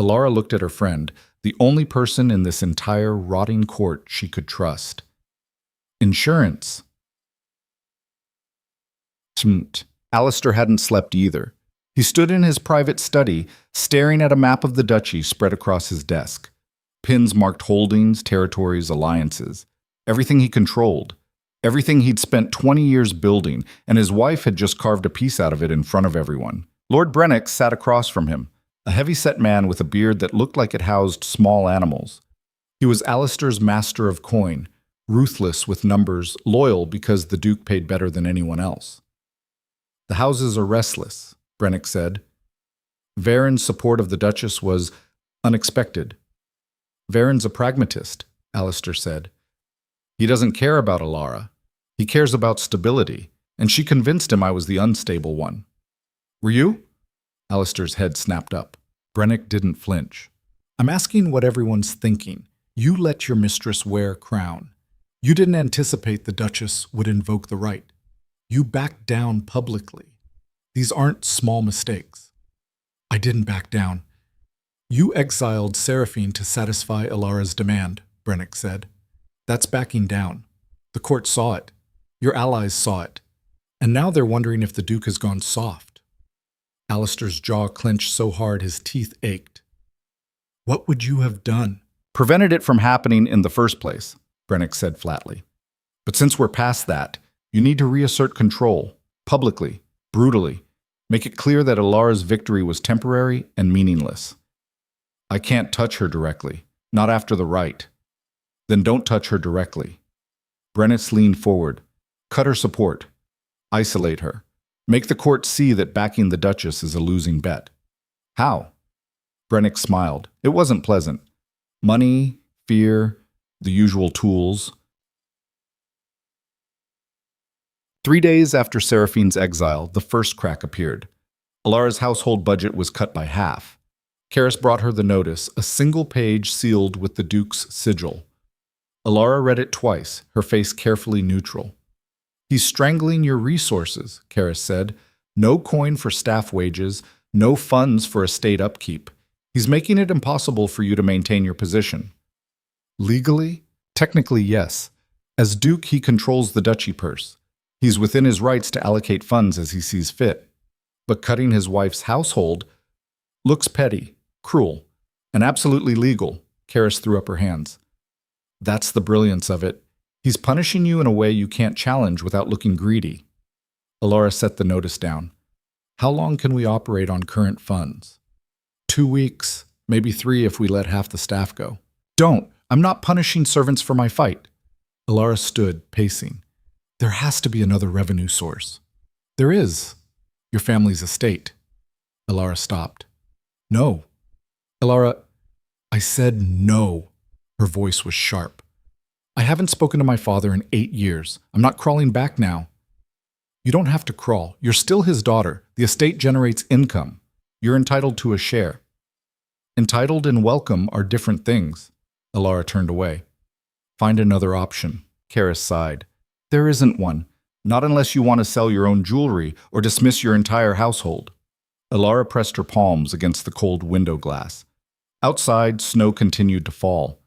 A: Elara looked at her friend, The only person in this entire rotting court she could trust. Insurance. Alistair hadn't slept either. He stood in his private study, staring at a map of the duchy spread across his desk. Pins marked holdings, territories, alliances. Everything he controlled. Everything he'd spent 20 years building, and his wife had just carved a piece out of it in front of everyone. Lord Brennick sat across from him, a heavy-set man with a beard that looked like it housed small animals. He was Alistair's master of coin, ruthless with numbers, loyal because the Duke paid better than anyone else. "The houses are restless," Brennick said. Varen's support of the Duchess was unexpected. "Varen's a pragmatist," Alistair said. "He doesn't care about Alara. He cares about stability, and she convinced him I was the unstable one." "Were you?" Alistair's head snapped up. Brennick didn't flinch. "I'm asking what everyone's thinking. You let your mistress wear a crown. You didn't anticipate the Duchess would invoke the right. You backed down publicly. These aren't small mistakes." "I didn't back down. You exiled Seraphine to satisfy Alara's demand," Brennick said. "That's backing down. The court saw it. Your allies saw it. And now they're wondering if the Duke has gone soft." Alistair's jaw clenched so hard his teeth ached. "What would you have done?" "Prevented it from happening in the first place," Brennick said flatly. "But since we're past that, you need to reassert control, publicly, brutally. Make it clear that Alara's victory was temporary and meaningless." "I can't touch her directly, not after the right." "Then don't touch her directly." Brennick leaned forward. "Cut her support. Isolate her. Make the court see that backing the Duchess is a losing bet." "How?" Brennick smiled. It wasn't pleasant. Money, fear, the usual tools. 3 days after Seraphine's exile, the first crack appeared. Alara's household budget was cut by half. Karis brought her the notice, a single page sealed with the Duke's sigil. Alara read it twice, her face carefully neutral. "He's strangling your resources," Karis said. "No coin for staff wages, no funds for estate upkeep. He's making it impossible for you to maintain your position." "Legally? Technically, yes. As Duke, he controls the duchy purse. He's within his rights to allocate funds as he sees fit. But cutting his wife's household looks petty, cruel, and absolutely legal." Karis threw up her hands. "That's the brilliance of it. He's punishing you in a way you can't challenge without looking greedy." Alara set the notice down. "How long can we operate on current funds?" 2 weeks, maybe 3 if we let half the staff go." "Don't! I'm not punishing servants for my fight." Alara stood, pacing. "There has to be another revenue source." "There is. Your family's estate." Alara stopped. "No." "Alara, I said no." Her voice was sharp. "I haven't spoken to my father in 8 years. I'm not crawling back now." "You don't have to crawl. You're still his daughter. The estate generates income. You're entitled to a share." "Entitled and welcome are different things." Alara turned away. "Find another option." Karis sighed. "There isn't one. Not unless you want to sell your own jewelry or dismiss your entire household." Alara pressed her palms against the cold window glass. Outside, snow continued to fall.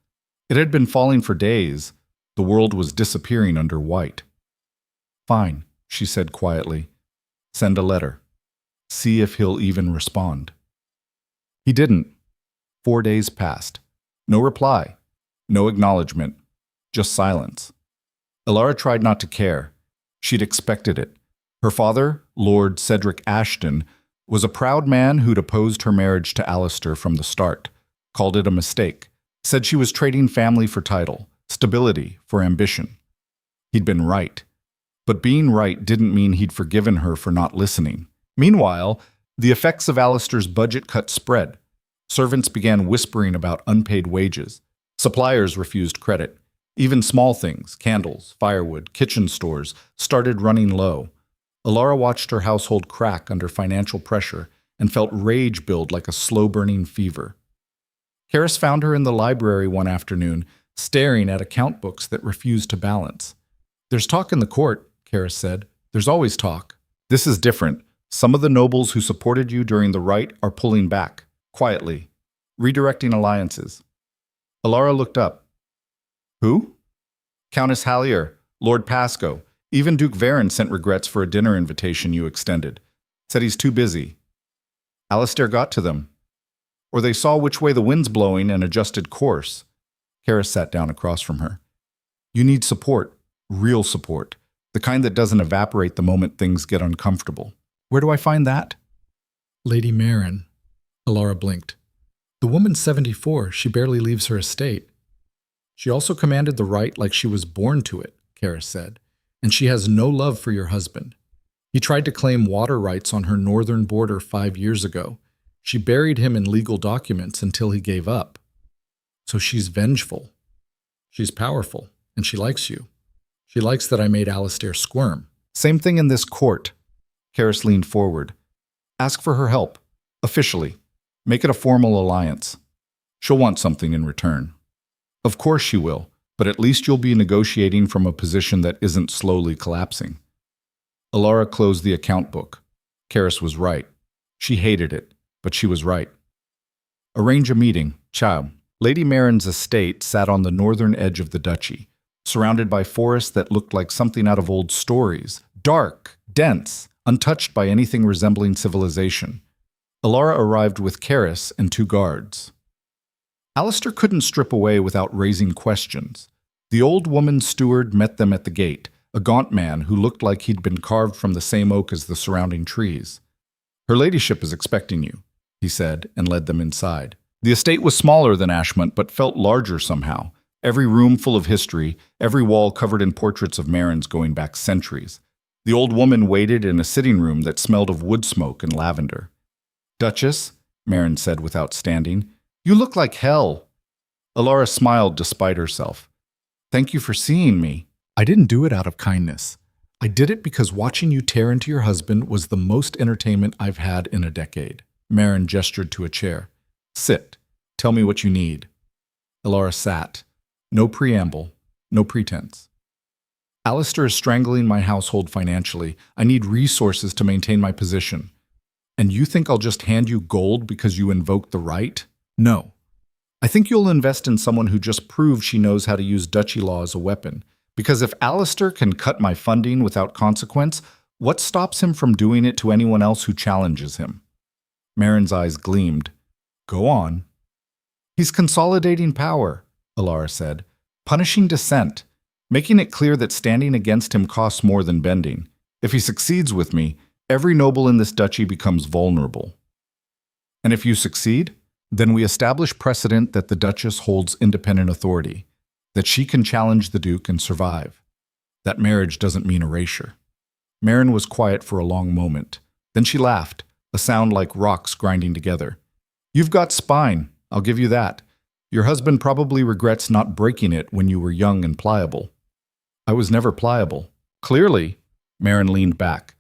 A: It had been falling for days. The world was disappearing under white. "Fine," she said quietly. "Send a letter. See if he'll even respond." He didn't. 4 days passed. No reply. No acknowledgement. Just silence. Alara tried not to care. She'd expected it. Her father, Lord Cedric Ashton, was a proud man who'd opposed her marriage to Alistair from the start, called it a mistake, said she was trading family for title, stability for ambition. He'd been right. But being right didn't mean he'd forgiven her for not listening. Meanwhile, the effects of Alistair's budget cut spread. Servants began whispering about unpaid wages. Suppliers refused credit. Even small things, candles, firewood, kitchen stores, started running low. Alara watched her household crack under financial pressure and felt rage build like a slow-burning fever. Karis found her in the library one afternoon, staring at account books that refused to balance. "There's talk in the court," Karis said. "There's always talk. This is different. Some of the nobles who supported you during the right are pulling back, quietly, redirecting alliances. Alara looked up. Who? Countess Hallier, Lord Pasco. Even Duke Varen sent regrets for a dinner invitation you extended. Said he's too busy. Alistair got to them. Or they saw which way the wind's blowing and adjusted course. Karis sat down across from her. You need support. Real support. The kind that doesn't evaporate the moment things get uncomfortable. Where do I find that?
B: Lady Marin. Alara blinked. The woman's 74. She barely leaves her estate. She also commanded the right like she was born to it, Karis said. And she has no love for your husband. He tried to claim water rights on her northern border 5 years ago. She buried him in legal documents until he gave up. So she's vengeful. She's powerful, and she likes you. She likes that I made Alistair squirm.
A: Same thing in this court. Karis leaned forward. Ask for her help. Officially. Make it a formal alliance. She'll want something in return. Of course she will, but at least you'll be negotiating from a position that isn't slowly collapsing. Alara closed the account book. Karis was right. She hated it, but she was right. Arrange a meeting. Ciao. Lady Marin's estate sat on the northern edge of the duchy, surrounded by forests that looked like something out of old stories. Dark, dense, untouched by anything resembling civilization. Alara arrived with Karis and 2 guards. Alistair couldn't strip away without raising questions. The old woman's steward met them at the gate, a gaunt man who looked like he'd been carved from the same oak as the surrounding trees. Her ladyship is expecting you, he said, and led them inside. The estate was smaller than Ashmont, but felt larger somehow. Every room full of history, every wall covered in portraits of Marins going back centuries. The old woman waited in a sitting room that smelled of wood smoke and lavender. Duchess, Marin said without standing, you look like hell. Alara smiled despite herself. Thank you for seeing me. I didn't do it out of kindness. I did it because watching you tear into your husband was the most entertainment I've had in a decade. Marin gestured to a chair. Sit. Tell me what you need. Alara sat. No preamble. No pretense. Alistair is strangling my household financially. I need resources to maintain my position. And you think I'll just hand you gold because you invoked the right? No. I think you'll invest in someone who just proved she knows how to use duchy law as a weapon. Because if Alistair can cut my funding without consequence, what stops him from doing it to anyone else who challenges him? Marin's eyes gleamed. Go on. He's consolidating power, Alara said, punishing dissent, making it clear that standing against him costs more than bending. If he succeeds with me, every noble in this duchy becomes vulnerable. And if you succeed, then we establish precedent that the Duchess holds independent authority, that she can challenge the Duke and survive. That marriage doesn't mean erasure. Marin was quiet for a long moment. Then she laughed, a sound like rocks grinding together. You've got spine, I'll give you that. Your husband probably regrets not breaking it when you were young and pliable. I was never pliable. Clearly, Marin leaned back.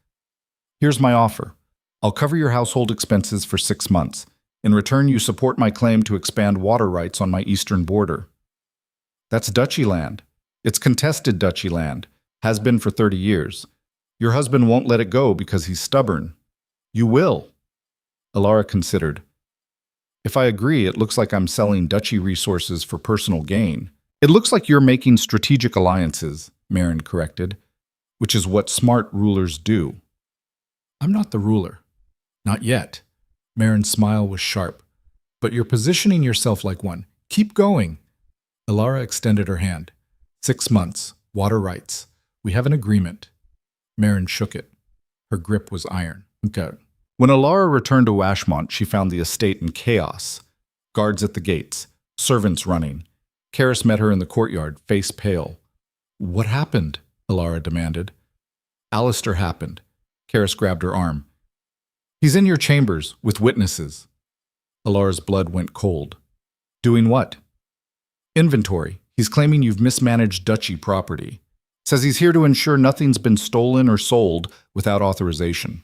A: Here's my offer. I'll cover your household expenses for 6 months. In return, you support my claim to expand water rights on my eastern border. That's duchy land. It's contested duchy land. Has been for 30 years. Your husband won't let it go because he's stubborn. You will. Alara considered. If I agree, it looks like I'm selling duchy resources for personal gain. It looks like you're making strategic alliances, Marin corrected, which is what smart rulers do. I'm not the ruler. Not yet. Marin's smile was sharp. But you're positioning yourself like one. Keep going. Alara extended her hand. 6 months. Water rights. We have an agreement. Marin shook it. Her grip was iron. Okay. When Alara returned to Ashmont, she found the estate in chaos. Guards at the gates. Servants running. Karis met her in the courtyard, face pale. What happened? Alara demanded. Alistair happened. Karis grabbed her arm. He's in your chambers, with witnesses. Alara's blood went cold. Doing what? Inventory. He's claiming you've mismanaged duchy property. Says he's here to ensure nothing's been stolen or sold without authorization.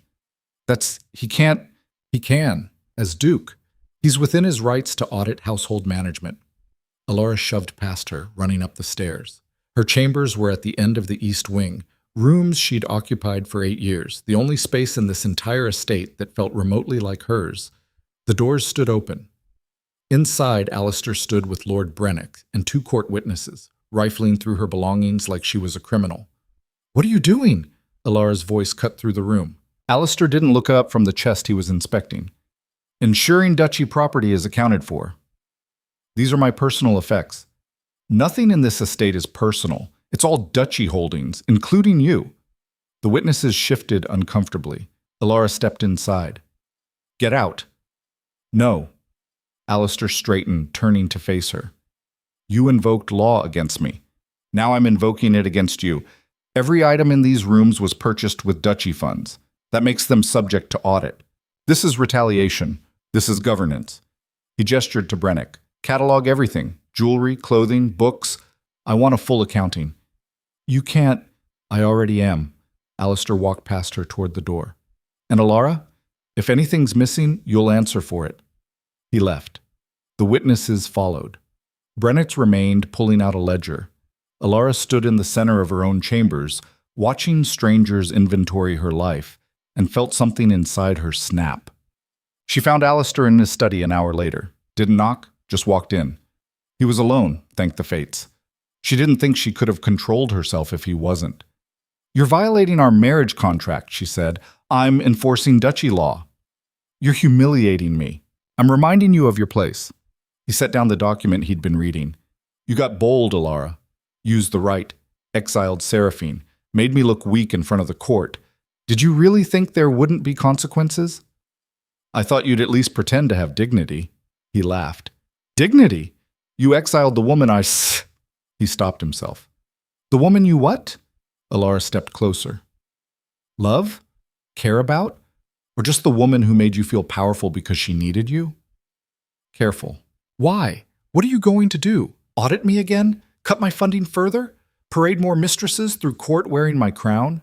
A: He can, as Duke. He's within his rights to audit household management. Alara shoved past her, running up the stairs. Her chambers were at the end of the east wing, rooms she'd occupied for 8 years, the only space in this entire estate that felt remotely like hers. The doors stood open.
B: Inside, Alistair stood with Lord Brennick and 2 court witnesses, rifling through her belongings like she was a criminal. "What are you doing?" Alara's voice cut through the room. Alistair didn't look up from the chest he was inspecting. "Ensuring duchy property is accounted for. These are my personal effects. Nothing in this estate is personal. It's all duchy holdings, including you." The witnesses shifted uncomfortably. Alara stepped inside. "Get out." "No." Alistair straightened, turning to face her. "You invoked law against me. Now I'm invoking it against you. Every item in these rooms was purchased with duchy funds. That makes them subject to audit. This is retaliation. This is governance." He gestured to Brennick. "Catalog everything. Jewelry, clothing, books. I want a full accounting." "You can't." "I already am." Alistair walked past her toward the door. "And Alara, if anything's missing, you'll answer for it." He left. The witnesses followed. Brennick remained, pulling out a ledger. Alara stood in the center of her own chambers, watching strangers inventory her life, and felt something inside her snap. She found Alistair in his study an hour later. Didn't knock, just walked in. He was alone, thank the fates. She didn't think she could have controlled herself if he wasn't. "You're violating our marriage contract," she said. "I'm enforcing duchy law." "You're humiliating me. I'm reminding you of your place." He set down the document he'd been reading. "You got bold, Alara. Used the right. Exiled Seraphine. Made me look weak in front of the court. Did you really think there wouldn't be consequences?" "I thought you'd at least pretend to have dignity." He laughed. "Dignity? You exiled the woman I s—" He stopped himself. "The woman you what?" Alara stepped closer. "Love? Care about? Or just the woman who made you feel powerful because she needed you?" "Careful. Why? What are you going to do? Audit me again? Cut my funding further? Parade more mistresses through court wearing my crown?"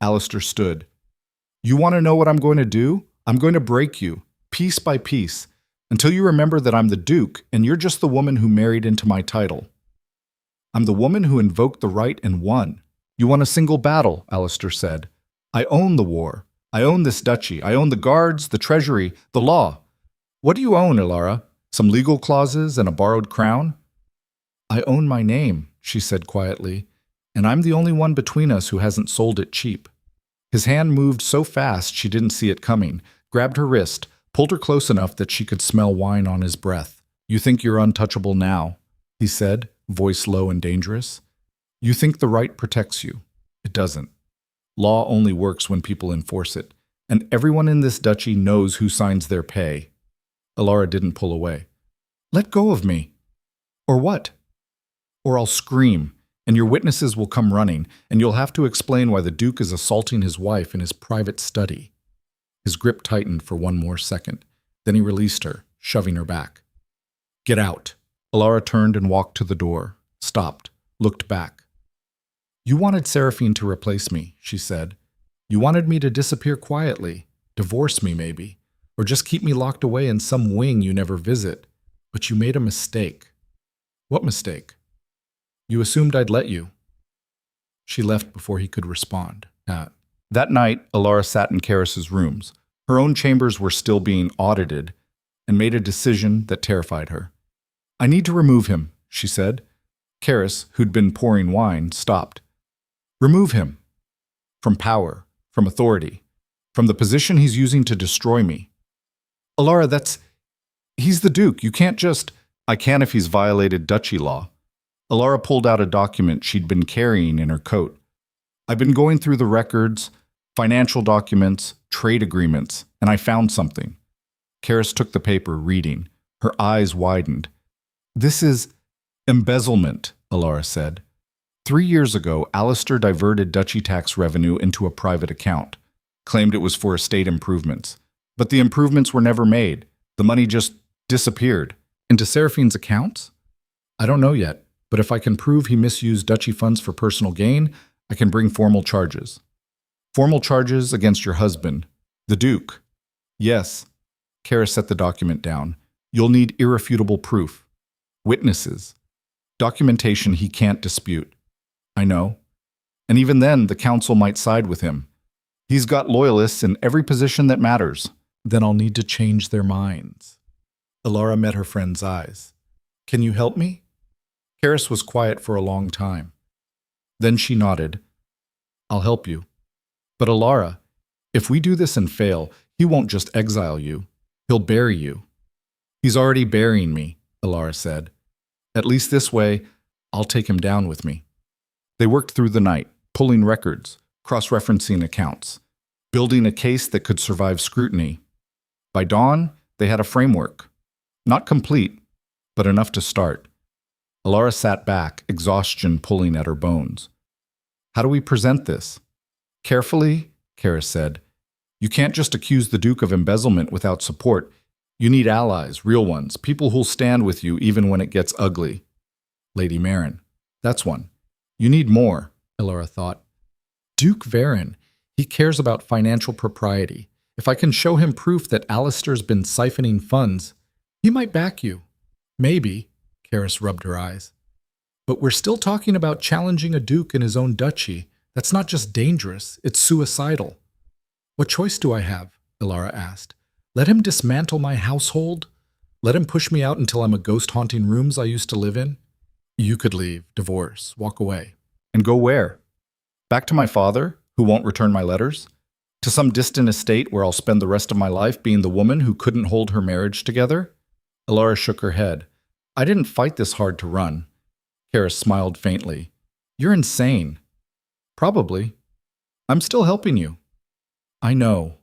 B: Alistair stood. "You want to know what I'm going to do? I'm going to break you, piece by piece, until you remember that I'm the Duke and you're just the woman who married into my title. I'm the woman who invoked the right and won." "You won a single battle," Alistair said. "I own the war. I own this duchy. I own the guards, the treasury, the law. What do you own, Alara? Some legal clauses and a borrowed crown?" "I own my name," she said quietly, "and I'm the only one between us who hasn't sold it cheap." His hand moved so fast she didn't see it coming, grabbed her wrist, pulled her close enough that she could smell wine on his breath. "You think you're untouchable now," he said, voice low and dangerous. "You think the right protects you. It doesn't. Law only works when people enforce it, and everyone in this duchy knows who signs their pay." Alara didn't pull away. "Let go of me." "Or what?" "Or I'll scream, and your witnesses will come running, and you'll have to explain why the Duke is assaulting his wife in his private study." His grip tightened for one more second. Then he released her, shoving her back. "Get out." Alara turned and walked to the door, stopped, looked back. "You wanted Seraphine to replace me," she said. "You wanted me to disappear quietly, divorce me maybe, or just keep me locked away in some wing you never visit. But you made a mistake." "What mistake?" "You assumed I'd let you." She left before he could respond. That night, Alara sat in Karis's rooms. Her own chambers were still being audited, and made a decision that terrified her. "I need to remove him," she said. Karis, who'd been pouring wine, stopped. "Remove him. From power, from authority, from the position he's using to destroy me." "Alara, he's the Duke. You can't just—" "I can if he's violated duchy law." Alara pulled out a document she'd been carrying in her coat. "I've been going through the records, financial documents, trade agreements, and I found something." Karis took the paper, reading. Her eyes widened. "This is embezzlement," Alara said. 3 years ago, Alistair diverted duchy tax revenue into a private account, claimed it was for estate improvements. But the improvements were never made. The money just disappeared. Into Seraphine's accounts? I don't know yet, but if I can prove he misused duchy funds for personal gain, I can bring formal charges. Formal charges against your husband, the Duke. Yes. Karis set the document down. You'll need irrefutable proof. Witnesses. Documentation he can't dispute. I know. And even then, the council might side with him. He's got loyalists in every position that matters. Then I'll need to change their minds. Alara met her friend's eyes. Can you help me? Karis was quiet for a long time. Then she nodded. I'll help you. But Alara, if we do this and fail, he won't just exile you. He'll bury you. He's already burying me, Alara said. At least this way, I'll take him down with me. They worked through the night, pulling records, cross-referencing accounts, building a case that could survive scrutiny. By dawn, they had a framework. Not complete, but enough to start. Alara sat back, exhaustion pulling at her bones. How do we present this? Carefully, Karis said. You can't just accuse the Duke of embezzlement without support. You need allies, real ones, people who'll stand with you even when it gets ugly. Lady Marin. That's one. You need more, Alara thought. Duke Varen. He cares about financial propriety. If I can show him proof that Alistair's been siphoning funds, he might back you. Maybe, Karis rubbed her eyes. But we're still talking about challenging a duke in his own duchy. That's not just dangerous, it's suicidal. What choice do I have? Alara asked. Let him dismantle my household? Let him push me out until I'm a ghost haunting rooms I used to live in? You could leave, divorce, walk away.
A: And go where? Back to my father, who won't return my letters? To some distant estate where I'll spend the rest of my life being the woman who couldn't hold her marriage together? Alara shook her head. I didn't fight this hard to run. Karis smiled faintly. You're insane. Probably. I'm still helping you. I know.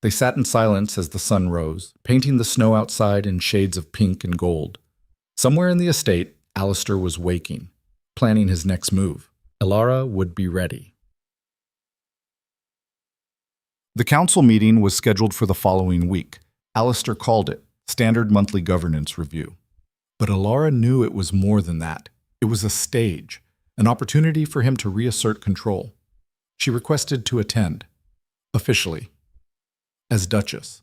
A: They sat in silence as the sun rose, painting the snow outside in shades of pink and gold. Somewhere in the estate, Alistair was waking, planning his next move. Alara would be ready. The council meeting was scheduled for the following week. Alistair called it Standard Monthly Governance Review. But Alara knew it was more than that. It was a stage, an opportunity for him to reassert control. She requested to attend, officially, as Duchess.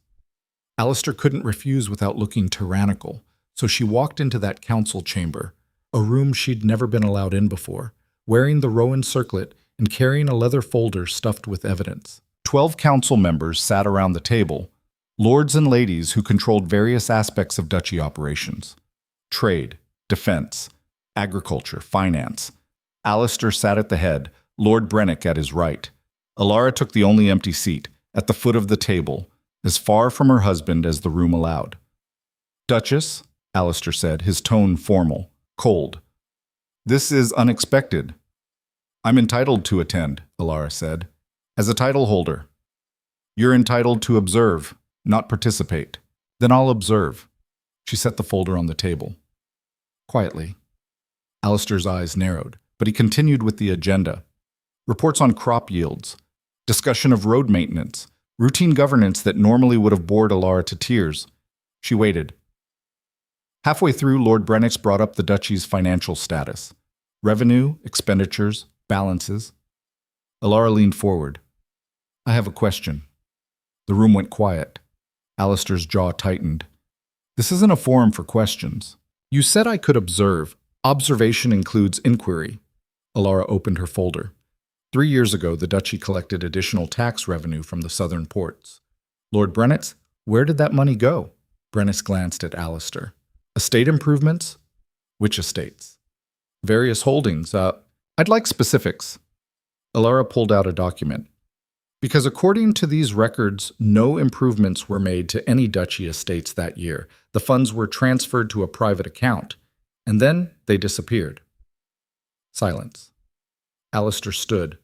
A: Alistair couldn't refuse without looking tyrannical, so she walked into that council chamber, a room she'd never been allowed in before, wearing the Rowan circlet and carrying a leather folder stuffed with evidence. 12 council members sat around the table, lords and ladies who controlled various aspects of duchy operations. Trade, defense, agriculture, finance. Alistair sat at the head, Lord Brennick at his right. Alara took the only empty seat, at the foot of the table, as far from her husband as the room allowed. Duchess, Alistair said, his tone formal, cold. This is unexpected. I'm entitled to attend, Alara said. As a title holder. You're entitled to observe, not participate. Then I'll observe. She set the folder on the table. Quietly. Alistair's eyes narrowed, but he continued with the agenda. Reports on crop yields, discussion of road maintenance, routine governance that normally would have bored Alara to tears. She waited. Halfway through, Lord Brennick brought up the duchy's financial status. Revenue, expenditures, balances. Alara leaned forward. I have a question. The room went quiet. Alistair's jaw tightened. This isn't a forum for questions. You said I could observe. Observation includes inquiry. Alara opened her folder. 3 years ago, the duchy collected additional tax revenue from the southern ports. Lord Brennick, where did that money go? Brennick glanced at Alistair. Estate improvements? Which estates? Various holdings. I'd like specifics. Alara pulled out a document. Because according to these records, no improvements were made to any duchy estates that year. The funds were transferred to a private account, and then they disappeared. Silence. Alistair stood.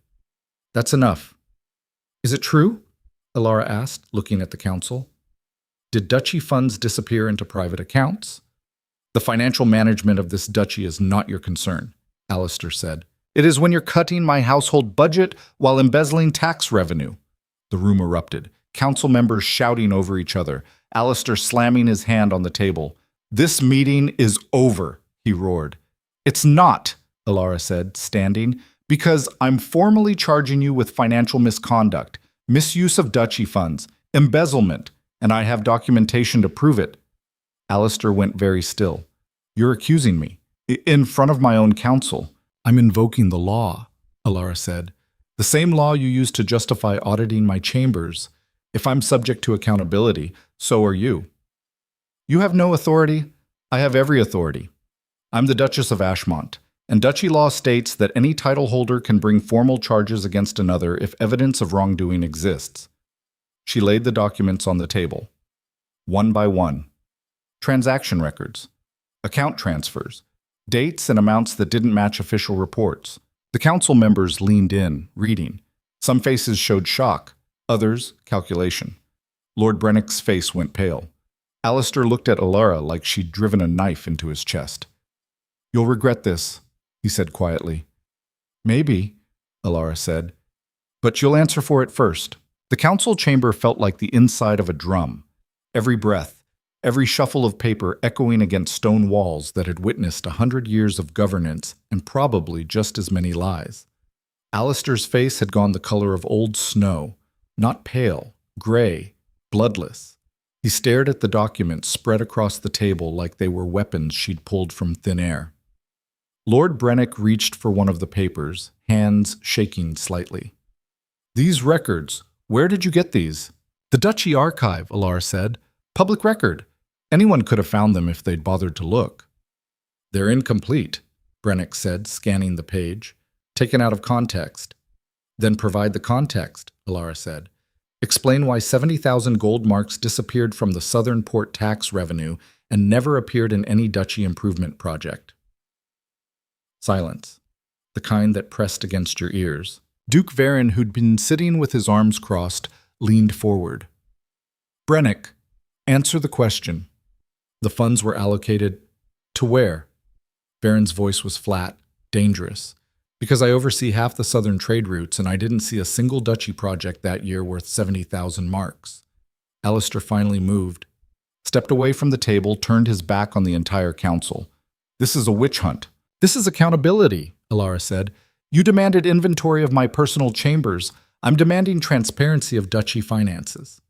A: That's enough. Is it true? Alara asked, looking at the council. Did duchy funds disappear into private accounts? The financial management of this duchy is not your concern, Alistair said. It is when you're cutting my household budget while embezzling tax revenue. The room erupted, council members shouting over each other, Alistair slamming his hand on the table. This meeting is over, he roared. It's not, Alara said, standing, because I'm formally charging you with financial misconduct, misuse of duchy funds, embezzlement, and I have documentation to prove it. Alistair went very still. You're accusing me, in front of my own council. I'm invoking the law, Alara said. The same law you used to justify auditing my chambers. If I'm subject to accountability, so are you. You have no authority. I have every authority. I'm the Duchess of Ashmont, and duchy law states that any title holder can bring formal charges against another if evidence of wrongdoing exists. She laid the documents on the table. One by one. Transaction records, account transfers, dates and amounts that didn't match official reports. The council members leaned in, reading. Some faces showed shock, others, calculation. Lord Brennick's face went pale. Alistair looked at Alara like she'd driven a knife into his chest. You'll regret this, he said quietly. Maybe, Alara said, but you'll answer for it first. The council chamber felt like the inside of a drum. Every breath, every shuffle of paper echoing against stone walls that had witnessed 100 years of governance and probably just as many lies. Alistair's face had gone the color of old snow, not pale, gray, bloodless. He stared at the documents spread across the table like they were weapons she'd pulled from thin air. Lord Brennick reached for one of the papers, hands shaking slightly. These records, where did you get these? The Duchy Archive, Alara said. Public record. Anyone could have found them if they'd bothered to look. They're incomplete, Brennick said, scanning the page. Taken out of context. Then provide the context, Alara said. Explain why 70,000 gold marks disappeared from the Southern Port tax revenue and never appeared in any duchy improvement project. Silence. The kind that pressed against your ears. Duke Varin, who'd been sitting with his arms crossed, leaned forward. Brennick, answer the question. The funds were allocated to where? Varin's voice was flat, dangerous. Because I oversee half the southern trade routes and I didn't see a single duchy project that year worth 70,000 marks. Alistair finally moved, stepped away from the table, turned his back on the entire council. This is a witch hunt. This is accountability, Alara said. You demanded inventory of my personal chambers. I'm demanding transparency of duchy finances.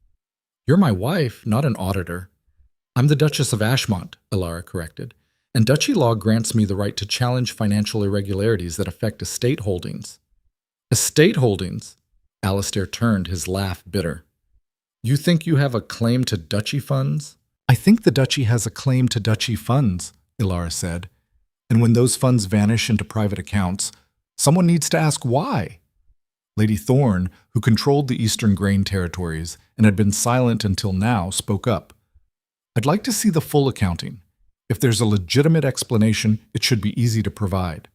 A: You're my wife, not an auditor. I'm the Duchess of Ashmont, Alara corrected, and duchy law grants me the right to challenge financial irregularities that affect estate holdings. Estate holdings? Alistair turned, his laugh bitter. You think you have a claim to duchy funds? I think the duchy has a claim to duchy funds, Alara said. And when those funds vanish into private accounts, someone needs to ask why. Lady Thorne, who controlled the Eastern Grain Territories and had been silent until now, spoke up. I'd like to see the full accounting. If there's a legitimate explanation, it should be easy to provide.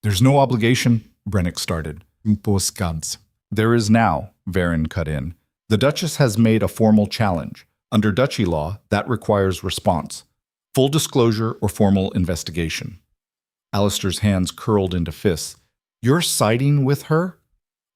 A: There's no obligation, Brennick started. There is now, Varin cut in. The Duchess has made a formal challenge. Under duchy law, that requires response. Full disclosure or formal investigation. Alistair's hands curled into fists. You're siding with her?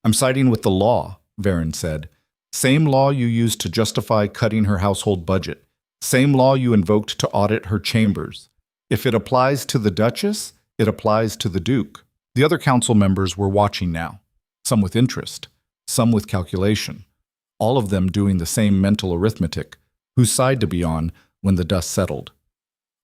A: I'm siding with the law, Varin said. Same law you used to justify cutting her household budget. Same law you invoked to audit her chambers. If it applies to the Duchess, it applies to the Duke. The other council members were watching now, some with interest, some with calculation, all of them doing the same mental arithmetic, whose side to be on when the dust settled.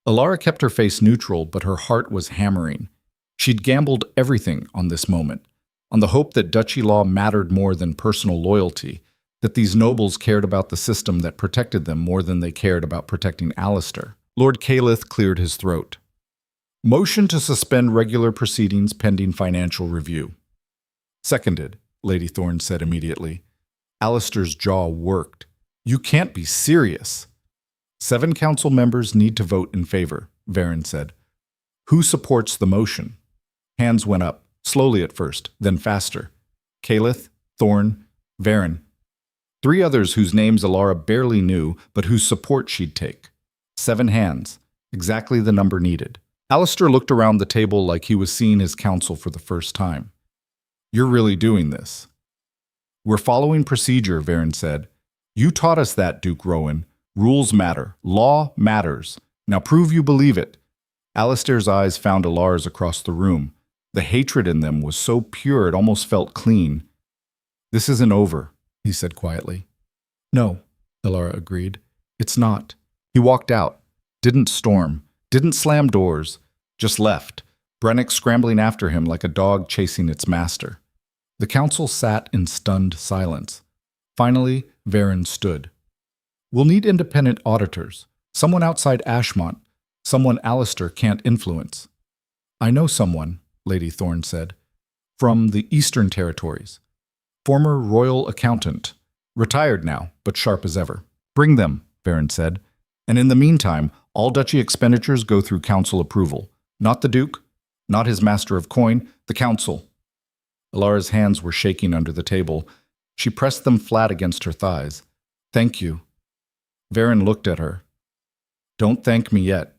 A: Alara kept her face neutral, but her heart was hammering. She'd gambled everything on this moment, on the hope that duchy law mattered more than personal loyalty, that these nobles cared about the system that protected them more than they cared about protecting Alistair. Lord Calith cleared his throat. Motion to suspend regular proceedings pending financial review. Seconded, Lady Thorne said immediately. Alistair's jaw worked. You can't be serious. 7 council members need to vote in favor, Varin said. Who supports the motion? Hands went up, slowly at first, then faster. Calith, Thorne, Varin. 3 others whose names Alara barely knew, but whose support she'd take. 7 hands, exactly the number needed. Alistair looked around the table like he was seeing his council for the first time. You're really doing this. We're following procedure, Varin said. You taught us that, Duke Rowan. Rules matter. Law matters. Now prove you believe it. Alistair's eyes found Alara's across the room. The hatred in them was so pure it almost felt clean. This isn't over, he said quietly. No, Alara agreed. It's not. He walked out. Didn't storm. Didn't slam doors. Just left. Brennick scrambling after him like a dog chasing its master. The council sat in stunned silence. Finally, Varin stood. We'll need independent auditors, Someone outside Ashmont. Someone Alistair can't influence. I know someone, Lady Thorne said. From the Eastern Territories. Former royal accountant. Retired now, but sharp as ever. Bring them, Varen said. And in the meantime, all duchy expenditures go through council approval. Not the Duke, not his master of coin, the council. Alara's hands were shaking under the table. She pressed them flat against her thighs. Thank you. Varen looked at her. Don't thank me yet.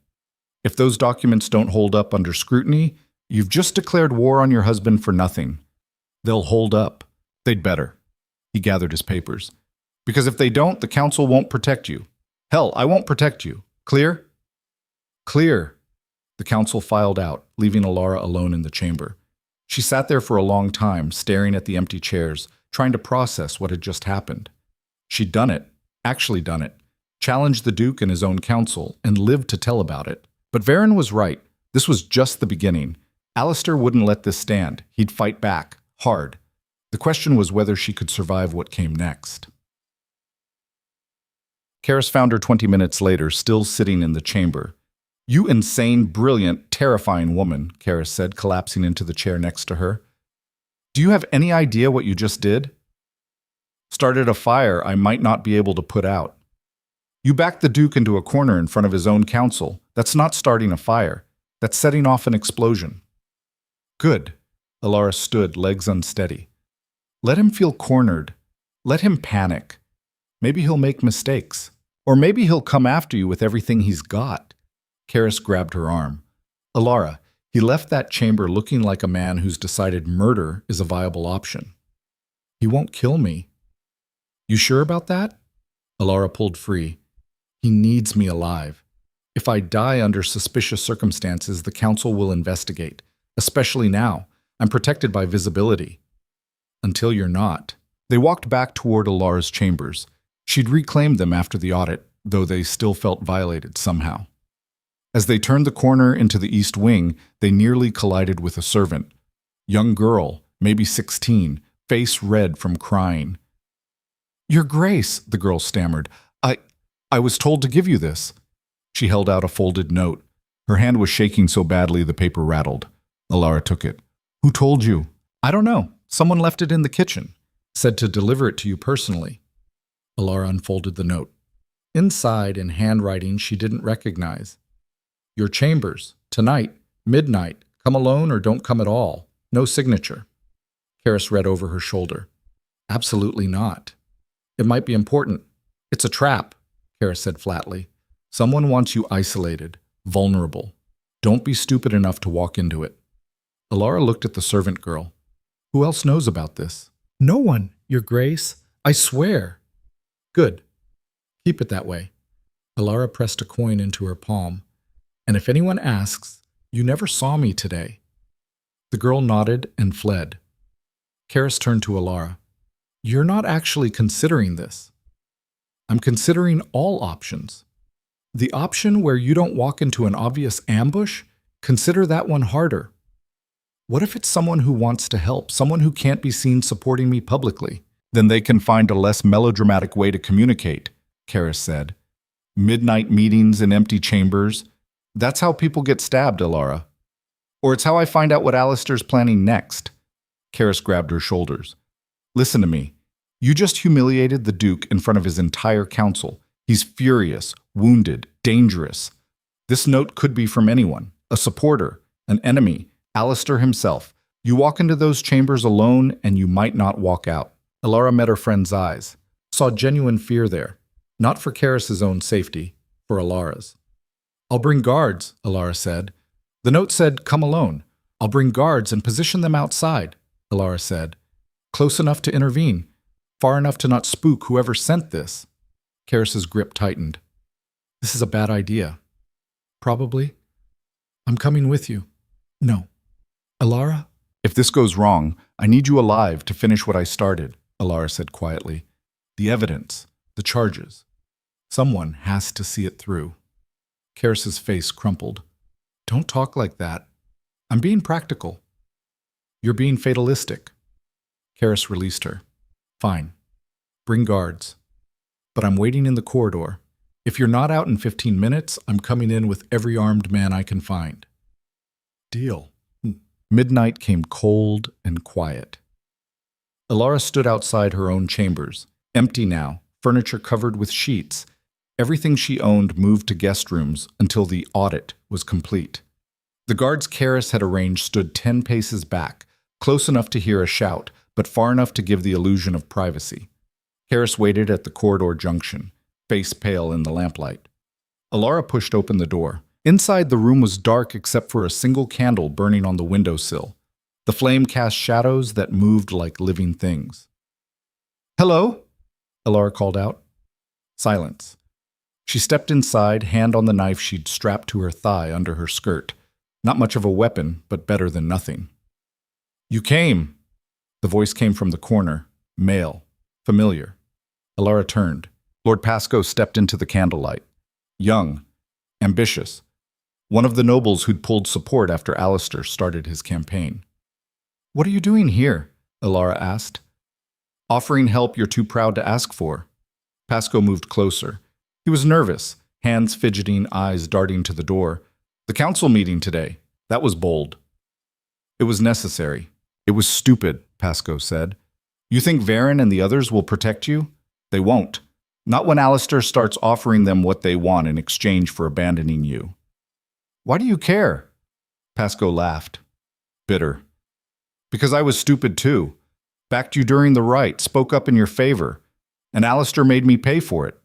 A: If those documents don't hold up under scrutiny, you've just declared war on your husband for nothing. They'll hold up. They'd better. He gathered his papers. Because if they don't, the council won't protect you. Hell, I won't protect you. Clear? Clear. The council filed out, leaving Alara alone in the chamber. She sat there for a long time, staring at the empty chairs, trying to process what had just happened. She'd done it, actually done it, challenged the Duke and his own council, and lived to tell about it. But Varen was right. This was just the beginning. Alistair wouldn't let this stand. He'd fight back, hard. The question was whether she could survive what came next. Karis found her 20 minutes later, still sitting in the chamber. You insane, brilliant, terrifying woman, Karis said, collapsing into the chair next to her. Do you have any idea what you just did? Started a fire I might not be able to put out. You backed the Duke into a corner in front of his own council. That's not starting a fire. That's setting off an explosion. Good. Alara stood, legs unsteady. Let him feel cornered. Let him panic. Maybe he'll make mistakes. Or maybe he'll come after you with everything he's got. Karis grabbed her arm. Alara, he left that chamber looking like a man who's decided murder is a viable option. He won't kill me. You sure about that? Alara pulled free. He needs me alive. If I die under suspicious circumstances, the council will investigate. Especially now. I'm protected by visibility. Until you're not. They walked back toward Alara's chambers. She'd reclaimed them after the audit, though they still felt violated somehow. As they turned the corner into the east wing, they nearly collided with a servant. Young girl, maybe 16, face red from crying. Your Grace, the girl stammered. I was told to give you this. She held out a folded note. Her hand was shaking so badly the paper rattled. Alara took it. Who told you? I don't know. Someone left it in the kitchen. Said to deliver it to you personally. Alara unfolded the note. Inside, in handwriting she didn't recognize. Your chambers, tonight, midnight, come alone or don't come at all. No signature. Karis read over her shoulder. Absolutely not. It might be important. It's a trap, Karis said flatly. Someone wants you isolated, vulnerable. Don't be stupid enough to walk into it. Alara looked at the servant girl. Who else knows about this? No one, Your Grace. I swear. Good. Keep it that way. Alara pressed a coin into her palm. And if anyone asks, you never saw me today. The girl nodded and fled. Karis turned to Alara. You're not actually considering this. I'm considering all options. The option where you don't walk into an obvious ambush, consider that one harder. What if it's someone who wants to help, someone who can't be seen supporting me publicly? Then they can find a less melodramatic way to communicate, Karis said. Midnight meetings in empty chambers. That's how people get stabbed, Alara. Or it's how I find out what Alistair's planning next. Karis grabbed her shoulders. Listen to me. You just humiliated the Duke in front of his entire council. He's furious, wounded, dangerous. This note could be from anyone, a supporter, an enemy, Alistair himself. You walk into those chambers alone and you might not walk out. Alara met her friend's eyes, saw genuine fear there, not for Karis's own safety, for Alara's. I'll bring guards, Alara said. The note said, come alone. I'll bring guards and position them outside, Alara said. Close enough to intervene, far enough to not spook whoever sent this. Karis's grip tightened. This is a bad idea. Probably. I'm coming with you. No. Alara? If this goes wrong, I need you alive to finish what I started, Alara said quietly. The evidence, the charges. Someone has to see it through. Karis's face crumpled. Don't talk like that. I'm being practical. You're being fatalistic. Karis released her. Fine. Bring guards. But I'm waiting in the corridor.
B: If you're not out in 15 minutes, I'm coming in with every armed man I can find. Deal.
A: Midnight came cold and quiet. Alara stood outside her own chambers, empty now, furniture covered with sheets. Everything she owned moved to guest rooms until the audit was complete. The guards Karis had arranged stood 10 paces back, close enough to hear a shout, but far enough to give the illusion of privacy. Karis waited at the corridor junction, face pale in the lamplight. Alara pushed open the door. Inside, the room was dark except for a single candle burning on the windowsill. The flame cast shadows that moved like living things. "Hello?" Alara called out. Silence. She stepped inside, hand on the knife she'd strapped to her thigh under her skirt. Not much of a weapon, but better than nothing. "You came!" The voice came from the corner, male, familiar. Alara turned. Lord Pascoe stepped into the candlelight. Young, ambitious. One of the nobles who'd pulled support after Alistair started his campaign. "What are you doing here?" Alara asked. "Offering help you're too proud to ask for." Pascoe moved closer. He was nervous, hands fidgeting, eyes darting to the door. "The council meeting today. That was bold." "It was necessary. It was stupid," Pascoe said. "You think Varen and the others will protect you? They won't. Not when Alistair starts offering them what they want in exchange for abandoning you." "Why do you care?" Pascoe laughed. Bitter. "Because I was stupid too. Backed you during the right, spoke up in your favor. And Alistair made me pay for it.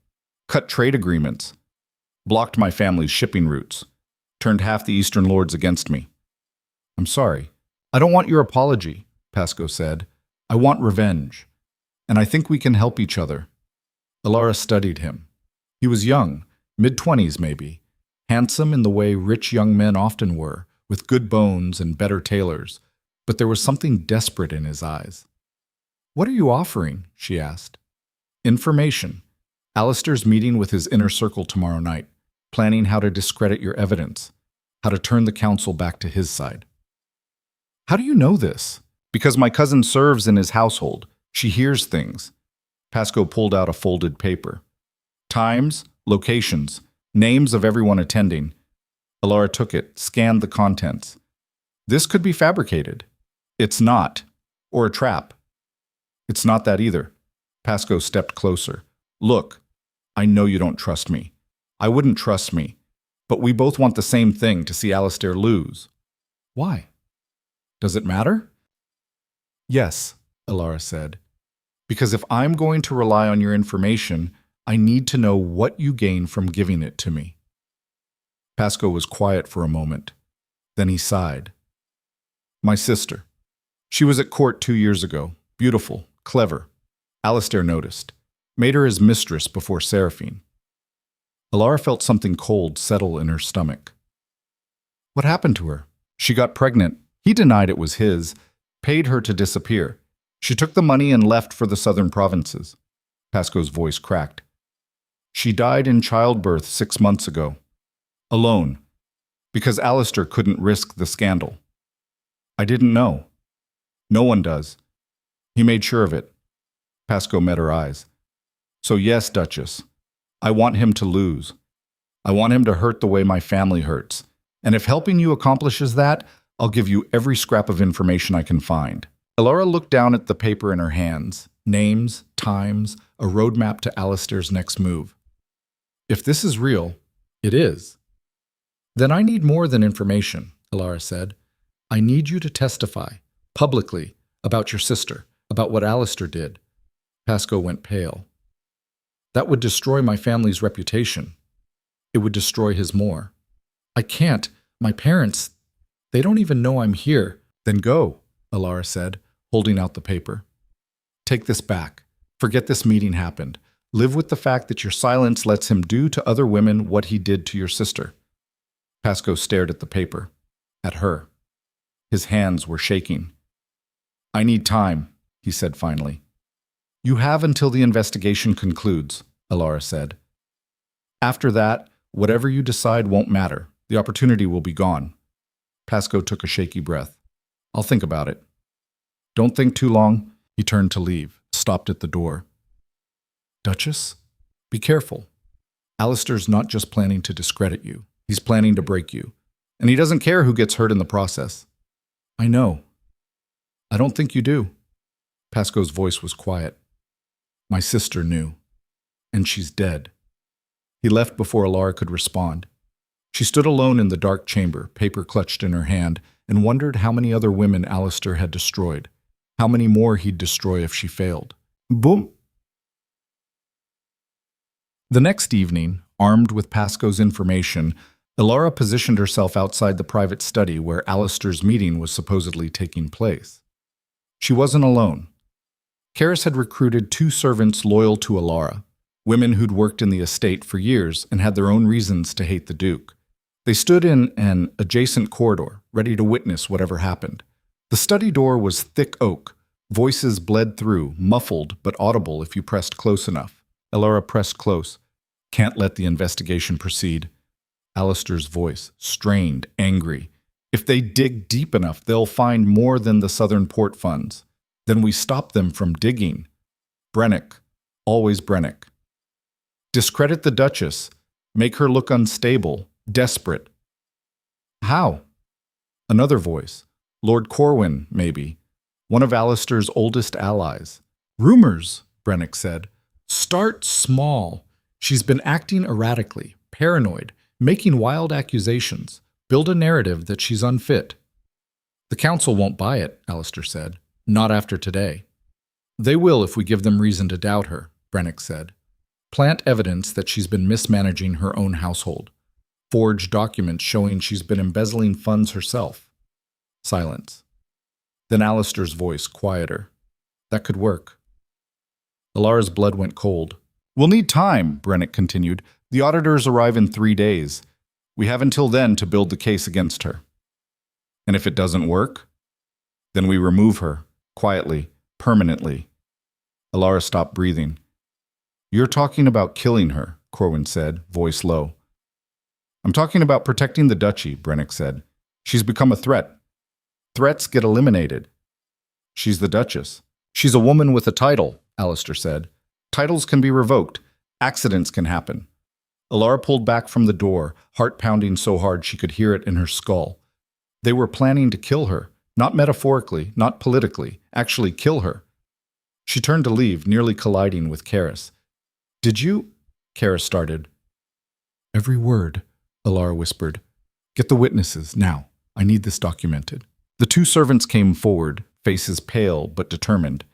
A: Cut trade agreements. Blocked my family's shipping routes. Turned half the Eastern Lords against me." "I'm sorry. I don't want your apology," Pascoe said. "I want revenge. And I think we can help each other." Alara studied him. He was young, mid-20s maybe, handsome in the way rich young men often were, with good bones and better tailors, but there was something desperate in his eyes. "What are you offering?" she asked. "Information. Alistair's meeting with his inner circle tomorrow night, planning how to discredit your evidence, how to turn the council back to his side." "How do you know this?" "Because my cousin serves in his household. She hears things." Pascoe pulled out a folded paper. "Times, locations, names of everyone attending." Alara took it, scanned the contents. "This could be fabricated." "It's not. Or a trap." "It's not that either." Pascoe stepped closer. "Look, I know you don't trust me. I wouldn't trust me. But we both want the same thing, to see Alistair lose." "Why? Does it matter?" "Yes," Alara said. "Because if I'm going to rely on your information, I need to know what you gain from giving it to me." Pascoe was quiet for a moment. Then he sighed. "My sister. She was at court 2 years ago. Beautiful, clever. Alistair noticed. Made her his mistress before Seraphine." Alara felt something cold settle in her stomach. "What happened to her?" "She got pregnant. He denied it was his. Paid her to disappear. She took the money and left for the southern provinces." Pascoe's voice cracked. "She died in childbirth 6 months ago. Alone. Because Alistair couldn't risk the scandal. I didn't know. No one does. He made sure of it." Pascoe met her eyes. "So yes, Duchess, I want him to lose. I want him to hurt the way my family hurts. And if helping you accomplishes that, I'll give you every scrap of information I can find." Alara looked down at the paper in her hands. Names, times, a roadmap to Alistair's next move. "If this is real, it is." "Then I need more than information," Alara said. "I need you to testify, publicly, about your sister, about what Alistair did." Pascoe went pale. "That would destroy my family's reputation. It would destroy his more." "I can't. My parents, they don't even know I'm here." "Then go," Alara said, holding out the paper. "Take this back. Forget this meeting happened. Live with the fact that your silence lets him do to other women what he did to your sister." Pascoe stared at the paper, at her. His hands were shaking. "I need time," he said finally. "You have until the investigation concludes," Alara said. "After that, whatever you decide won't matter. The opportunity will be gone." Pascoe took a shaky breath. "I'll think about it." "Don't think too long." He turned to leave, stopped at the door. "Duchess, be careful." Alistair's not just planning to discredit you. He's planning to break you. And he doesn't care who gets hurt in the process. I know. I don't think you do. Pascoe's voice was quiet. My sister knew. And she's dead. He left before Alara could respond. She stood alone in the dark chamber, paper clutched in her hand, and wondered how many other women Alistair had destroyed. How many more he'd destroy if she failed. Boom! The next evening, armed with Pascoe's information, Alara positioned herself outside the private study where Alistair's meeting was supposedly taking place. She wasn't alone. Karis had recruited 2 servants loyal to Alara, women who'd worked in the estate for years and had their own reasons to hate the Duke. They stood in an adjacent corridor, ready to witness whatever happened. The study door was thick oak. Voices bled through, muffled but audible if you pressed close enough. Alara pressed close. Can't let the investigation proceed. Alistair's voice, strained, angry. If they dig deep enough, they'll find more than the Southern Port funds. Then we stop them from digging. Brennick. Always Brennick. Discredit the Duchess. Make her look unstable, desperate. How? Another voice. Lord Corwin, maybe. One of Alistair's oldest allies. Rumors, Brennick said. Start small. She's been acting erratically, paranoid, making wild accusations. Build a narrative that she's unfit. The council won't buy it, Alistair said. Not after today. They will if we give them reason to doubt her, Brennick said. Plant evidence that she's been mismanaging her own household. Forge documents showing she's been embezzling funds herself. Silence. Then Alistair's voice, quieter. That could work. Alara's blood went cold. We'll need time, Brennick continued. The auditors arrive in 3 days. We have until then to build the case against her. And if it doesn't work, then we remove her, quietly, permanently. Alara stopped breathing. You're talking about killing her, Corwin said, voice low. I'm talking about protecting the duchy, Brennick said. She's become a threat. Threats get eliminated. She's the Duchess. She's a woman with a title, Alistair said. Titles can be revoked. Accidents can happen. Alara pulled back from the door, heart pounding so hard she could hear it in her skull. They were planning to kill her, not metaphorically, not politically, actually kill her. She turned to leave, nearly colliding with Karis. Did you? Karis started. Every word, Alara whispered. Get the witnesses, now. I need this documented. The 2 servants came forward, faces pale but determined.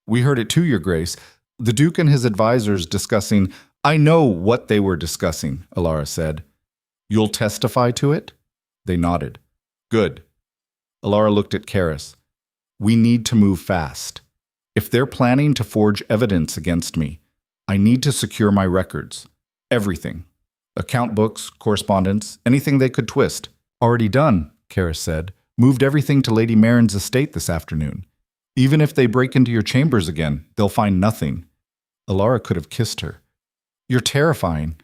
A: We heard it too, Your Grace. The Duke and his advisors discussing— I know what they were discussing, Alara said. You'll testify to it? They nodded. Good. Alara looked at Karis. We need to move fast. If they're planning to forge evidence against me, I need to secure my records. Everything. Account books, correspondence, anything they could twist. Already done, Karis said. Moved everything to Lady Marin's estate this afternoon. Even if they break into your chambers again, they'll find nothing. Alara could have kissed her. You're terrifying.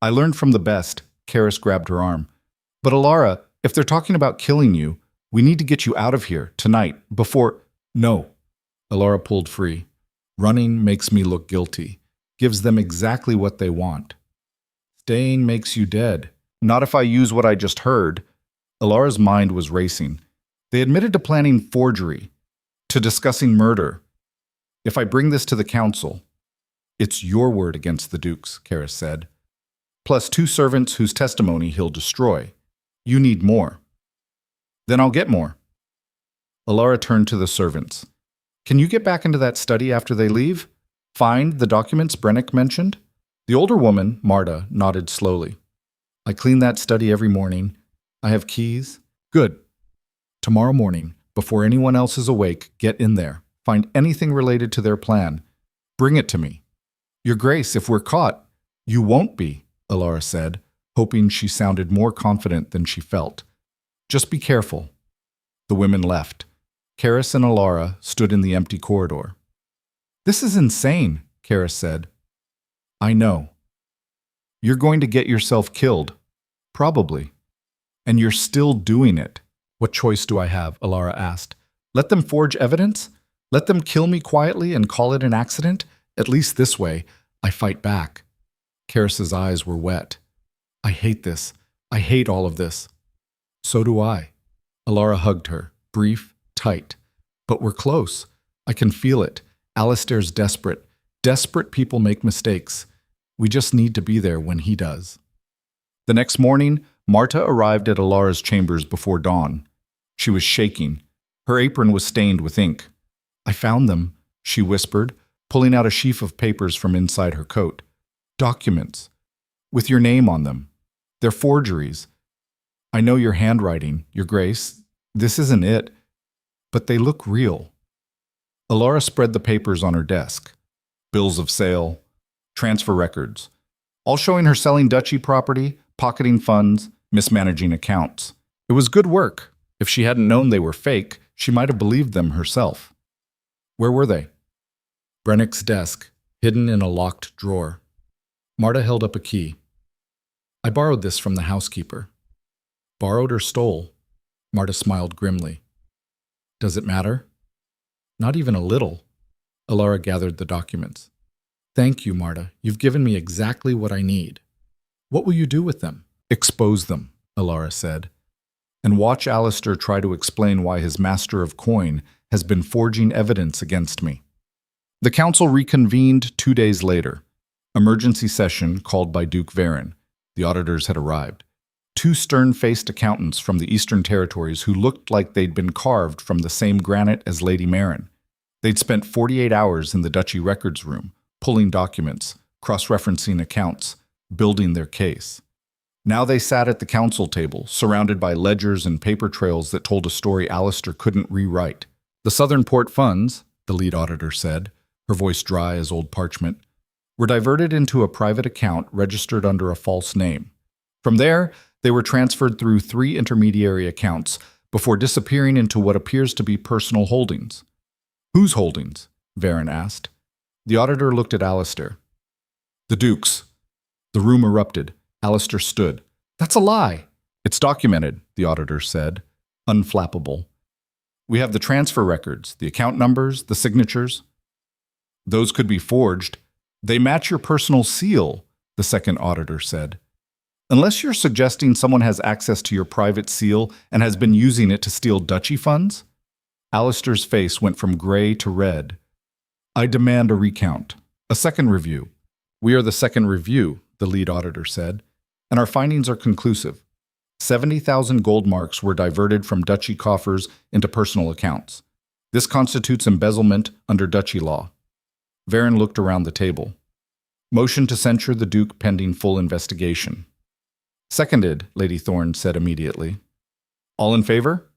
A: I learned from the best, Karis grabbed her arm. But Alara, if they're talking about killing you, we need to get you out of here, tonight, before— No. Alara pulled free. Running makes me look guilty. Gives them exactly what they want. Staying makes you dead. Not if I use what I just heard. Alara's mind was racing. They admitted to planning forgery, to discussing murder. If I bring this to the council— It's your word against the Duke's, Karis said. Plus 2 servants whose testimony he'll destroy. You need more. Then I'll get more. Alara turned to the servants. Can you get back into that study after they leave? Find the documents Brennick mentioned? The older woman, Marta, nodded slowly. I clean that study every morning. I have keys. Good. Tomorrow morning, before anyone else is awake, get in there. Find anything related to their plan. Bring it to me. Your Grace, if we're caught— You won't be, Alara said, hoping she sounded more confident than she felt. Just be careful. The women left. Karis and Alara stood in the empty corridor. This is insane, Karis said. I know. You're going to get yourself killed. Probably. And you're still doing it. What choice do I have? Alara asked. Let them forge evidence? Let them kill me quietly and call it an accident? At least this way, I fight back.
B: Karis's eyes were wet. I hate this. I hate all of this. So do I. Alara hugged her, brief, tight. But we're close. I can feel it. Alistair's desperate. Desperate people make mistakes. We just need to be there when he does.
A: The next morning, Marta arrived at Alara's chambers before dawn. She was shaking. Her apron was stained with ink.
B: I found them, she whispered, pulling out a sheaf of papers from inside her coat. Documents. With your name on them. They're forgeries. I know your handwriting, Your Grace. This isn't it. But they look real. Alara spread the papers on her desk. Bills of sale, transfer records, all showing her selling duchy property, pocketing funds, mismanaging accounts. It was good work. If she hadn't known they were fake, she might have believed them herself. Where were they? Brennick's desk, hidden in a locked drawer. Marta held up a key. I borrowed this from the housekeeper. Borrowed or stole? Marta smiled grimly. Does it matter? Not even a little. Alara gathered the documents. Thank you, Marta. You've given me exactly what I need. What will you do with them? Expose them, Alara said. And watch Alistair try to explain why his master of coin has been forging evidence against me. The council reconvened 2 days later. Emergency session called by Duke Varen. The auditors had arrived. 2 stern-faced accountants from the Eastern Territories who looked like they'd been carved from the same granite as Lady Marin. They'd spent 48 hours in the Duchy records room, pulling documents, cross-referencing accounts, building their case. Now they sat at the council table, surrounded by ledgers and paper trails that told a story Alistair couldn't rewrite. The Southern Port funds, the lead auditor said, her voice dry as old parchment, were diverted into a private account registered under a false name. From there, they were transferred through 3 intermediary accounts before disappearing into what appears to be personal holdings. Whose holdings? Varen asked. The auditor looked at Alistair. The Duke's. The room erupted. Alistair stood. That's a lie. It's documented, the auditor said, unflappable. We have the transfer records, the account numbers, the signatures. Those could be forged. They match your personal seal, the second auditor said. Unless you're suggesting someone has access to your private seal and has been using it to steal duchy funds? Alistair's face went from gray to red. I demand a recount. A second review. We are the second review, the lead auditor said, and our findings are conclusive. 70,000 gold marks were diverted from duchy coffers into personal accounts. This constitutes embezzlement under duchy law. Varen looked around the table. Motion to censure the Duke pending full investigation. Seconded, Lady Thorne said immediately. All in favor?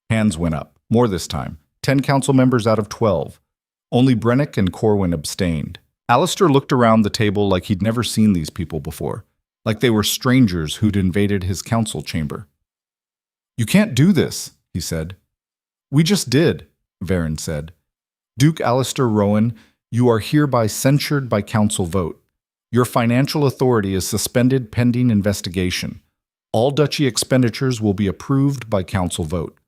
B: Hands went up. More this time. 10 council members out of 12. Only Brennick and Corwin abstained. Alistair looked around the table like he'd never seen these people before, like they were strangers who'd invaded his council chamber. You can't do this, he said. We just did, Varen said. Duke Alistair Rowan, you are hereby censured by council vote. Your financial authority is suspended pending investigation. All duchy expenditures will be approved by council vote.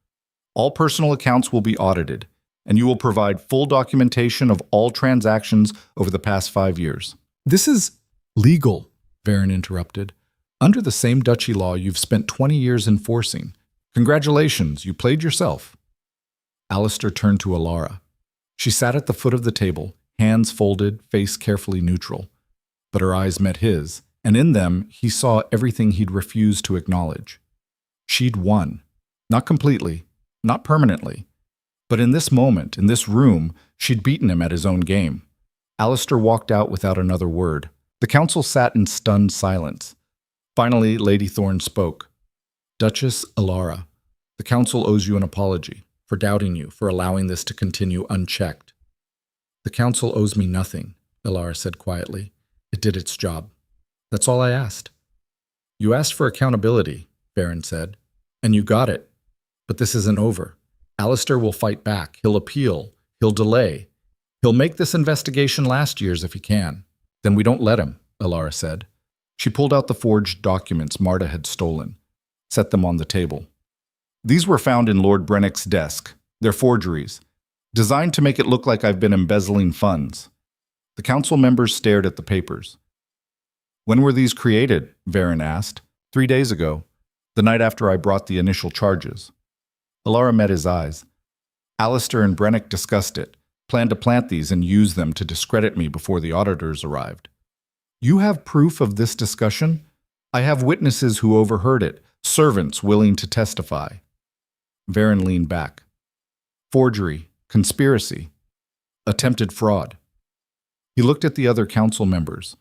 B: All personal accounts will be audited, and you will provide full documentation of all transactions over the past 5 years. This is legal, Varen interrupted. Under the same duchy law you've spent 20 years enforcing. Congratulations, you played yourself. Alistair turned to Alara. She sat at the foot of the table, hands folded, face carefully neutral. But her eyes met his, and in them he saw everything he'd refused to acknowledge. She'd won. Not completely, not permanently. But in this moment, in this room, she'd beaten him at his own game. Alistair walked out without another word. The council sat in stunned silence. Finally, Lady Thorne spoke. Duchess Alara, the council owes you an apology for doubting you, for allowing this to continue unchecked. The council owes me nothing, Alara said quietly. It did its job. That's all I asked. You asked for accountability, Varen said, and you got it. But this isn't over. Alistair will fight back. He'll appeal. He'll delay. He'll make this investigation last year's if he can. Then we don't let him, Alara said. She pulled out the forged documents Marta had stolen, set them on the table. These were found in Lord Brennick's desk. They're forgeries, designed to make it look like I've been embezzling funds. The council members stared at the papers.
A: When were these created? Varen asked. 3 days ago, the night after I brought the initial charges. Alara met his eyes. Alistair and Brennick discussed it, planned to plant these and use them to discredit me before the auditors arrived. You have proof of this discussion? I have witnesses who overheard it, servants willing to testify. Varen leaned back. Forgery, conspiracy, attempted fraud. He looked at the other council members.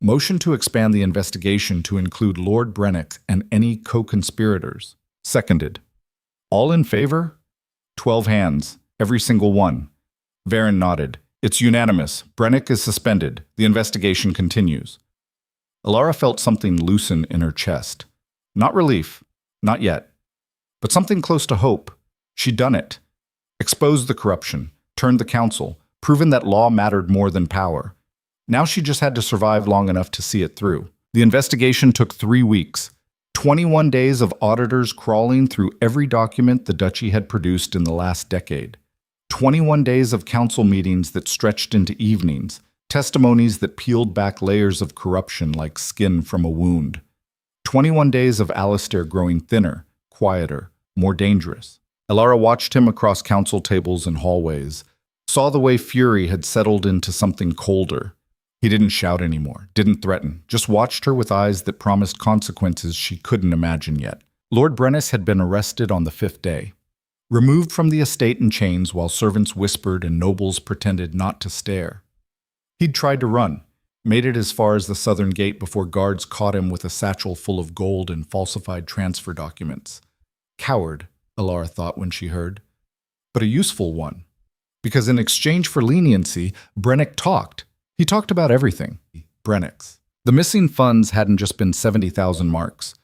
A: Motion to expand the investigation to include Lord Brennick and any co-conspirators. Seconded. All in favor? 12 hands, every single one. Varen nodded. It's unanimous. Brennick is suspended. The investigation continues. Alara felt something loosen in her chest. Not relief. Not yet. But something close to hope. She'd done it. Exposed the corruption. Turned the council. Proven that law mattered more than power. Now she just had to survive long enough to see it through. The investigation took 3 weeks. 21 days of auditors crawling through every document the duchy had produced in the last decade. 21 days of council meetings that stretched into evenings, testimonies that peeled back layers of corruption like skin from a wound. 21 days of Alistair growing thinner, quieter, more dangerous. Alara watched him across council tables and hallways, saw the way fury had settled into something colder. He didn't shout anymore, didn't threaten, just watched her with eyes that promised consequences she couldn't imagine yet. Lord Brenniss had been arrested on the 5th day. Removed from the estate in chains while servants whispered and nobles pretended not to stare. He'd tried to run, made it as far as the southern gate before guards caught him with a satchel full of gold and falsified transfer documents. Coward, Alara thought when she heard. But a useful one. Because in exchange for leniency, Brennick talked. He talked about everything. Brennick's. The missing funds hadn't just been 70,000 marks.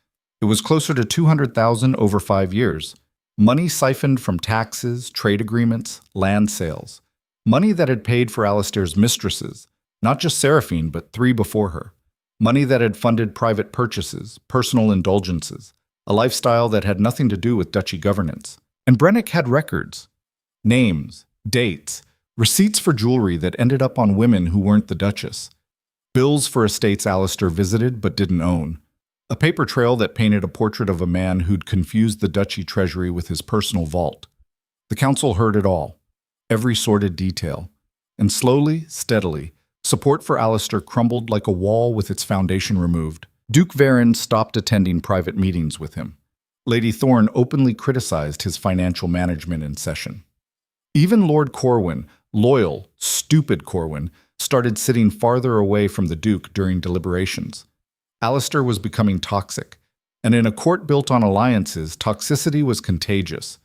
A: It was closer to 200,000 over 5 years. Money siphoned from taxes, trade agreements, land sales. Money that had paid for Alistair's mistresses, not just Seraphine, but 3 before her. Money that had funded private purchases, personal indulgences, a lifestyle that had nothing to do with duchy governance. And Brennick had records. Names, dates, receipts for jewelry that ended up on women who weren't the Duchess. Bills for estates Alistair visited but didn't own. A paper trail that painted a portrait of a man who'd confused the duchy treasury with his personal vault. The council heard it all, every sordid detail. And slowly, steadily, support for Alistair crumbled like a wall with its foundation removed. Duke Varen stopped attending private meetings with him. Lady Thorne openly criticized his financial management in session. Even Lord Corwin, loyal, stupid Corwin, started sitting farther away from the Duke during deliberations. Alistair was becoming toxic, and in a court built on alliances, toxicity was contagious.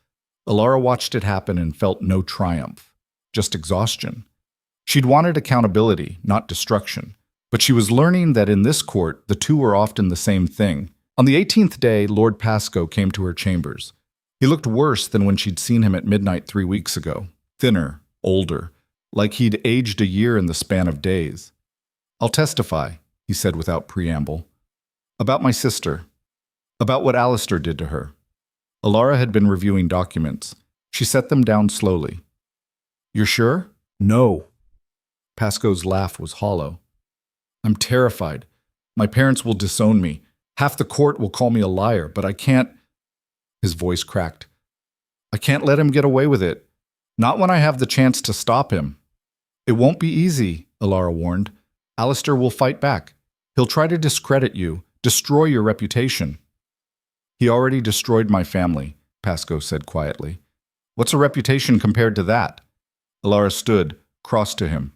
A: Alara watched it happen and felt no triumph, just exhaustion. She'd wanted accountability, not destruction, but she was learning that in this court, the two were often the same thing. On the 18th day, Lord Pascoe came to her chambers. He looked worse than when she'd seen him at midnight 3 weeks ago, thinner, older, like he'd aged a year in the span of days. I'll testify, he said without preamble. About my sister. About what Alistair did to her. Alara had been reviewing documents. She set them down slowly. You're sure? No. Pascoe's laugh was hollow. I'm terrified. My parents will disown me. Half the court will call me a liar, but I can't... His voice cracked. I can't let him get away with it. Not when I have the chance to stop him. It won't be easy, Alara warned. Alistair will fight back. He'll try to discredit you, destroy your reputation. He already destroyed my family, Pascoe said quietly. What's a reputation compared to that? Alara stood, crossed to him.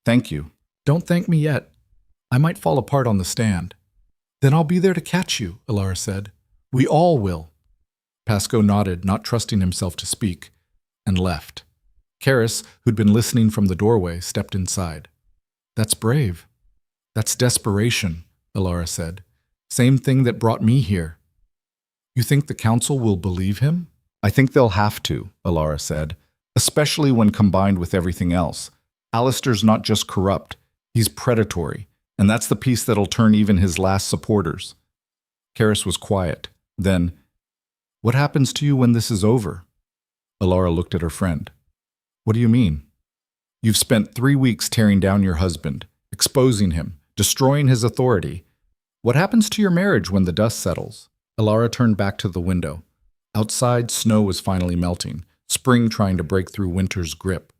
A: Thank you.
B: Don't thank me yet. I might fall apart on the stand. Then I'll be there to catch you, Alara said. We all will. Pascoe nodded, not trusting himself to speak, and left. Karis, who'd been listening from the doorway, stepped inside. That's brave. That's desperation, Alara said. Same thing that brought me here. You think the council will believe him?
A: I think they'll have to, Alara said, especially when combined with everything else. Alistair's not just corrupt, he's predatory, and that's the piece that'll turn even his last supporters. Karis was quiet. Then, what happens to you when this is over? Alara looked at her friend. What do you mean? You've spent 3 weeks tearing down your husband, exposing him, destroying his authority. What happens to your marriage when the dust settles?
B: Alara turned back to the window. Outside, snow was finally melting, spring trying to break through winter's grip.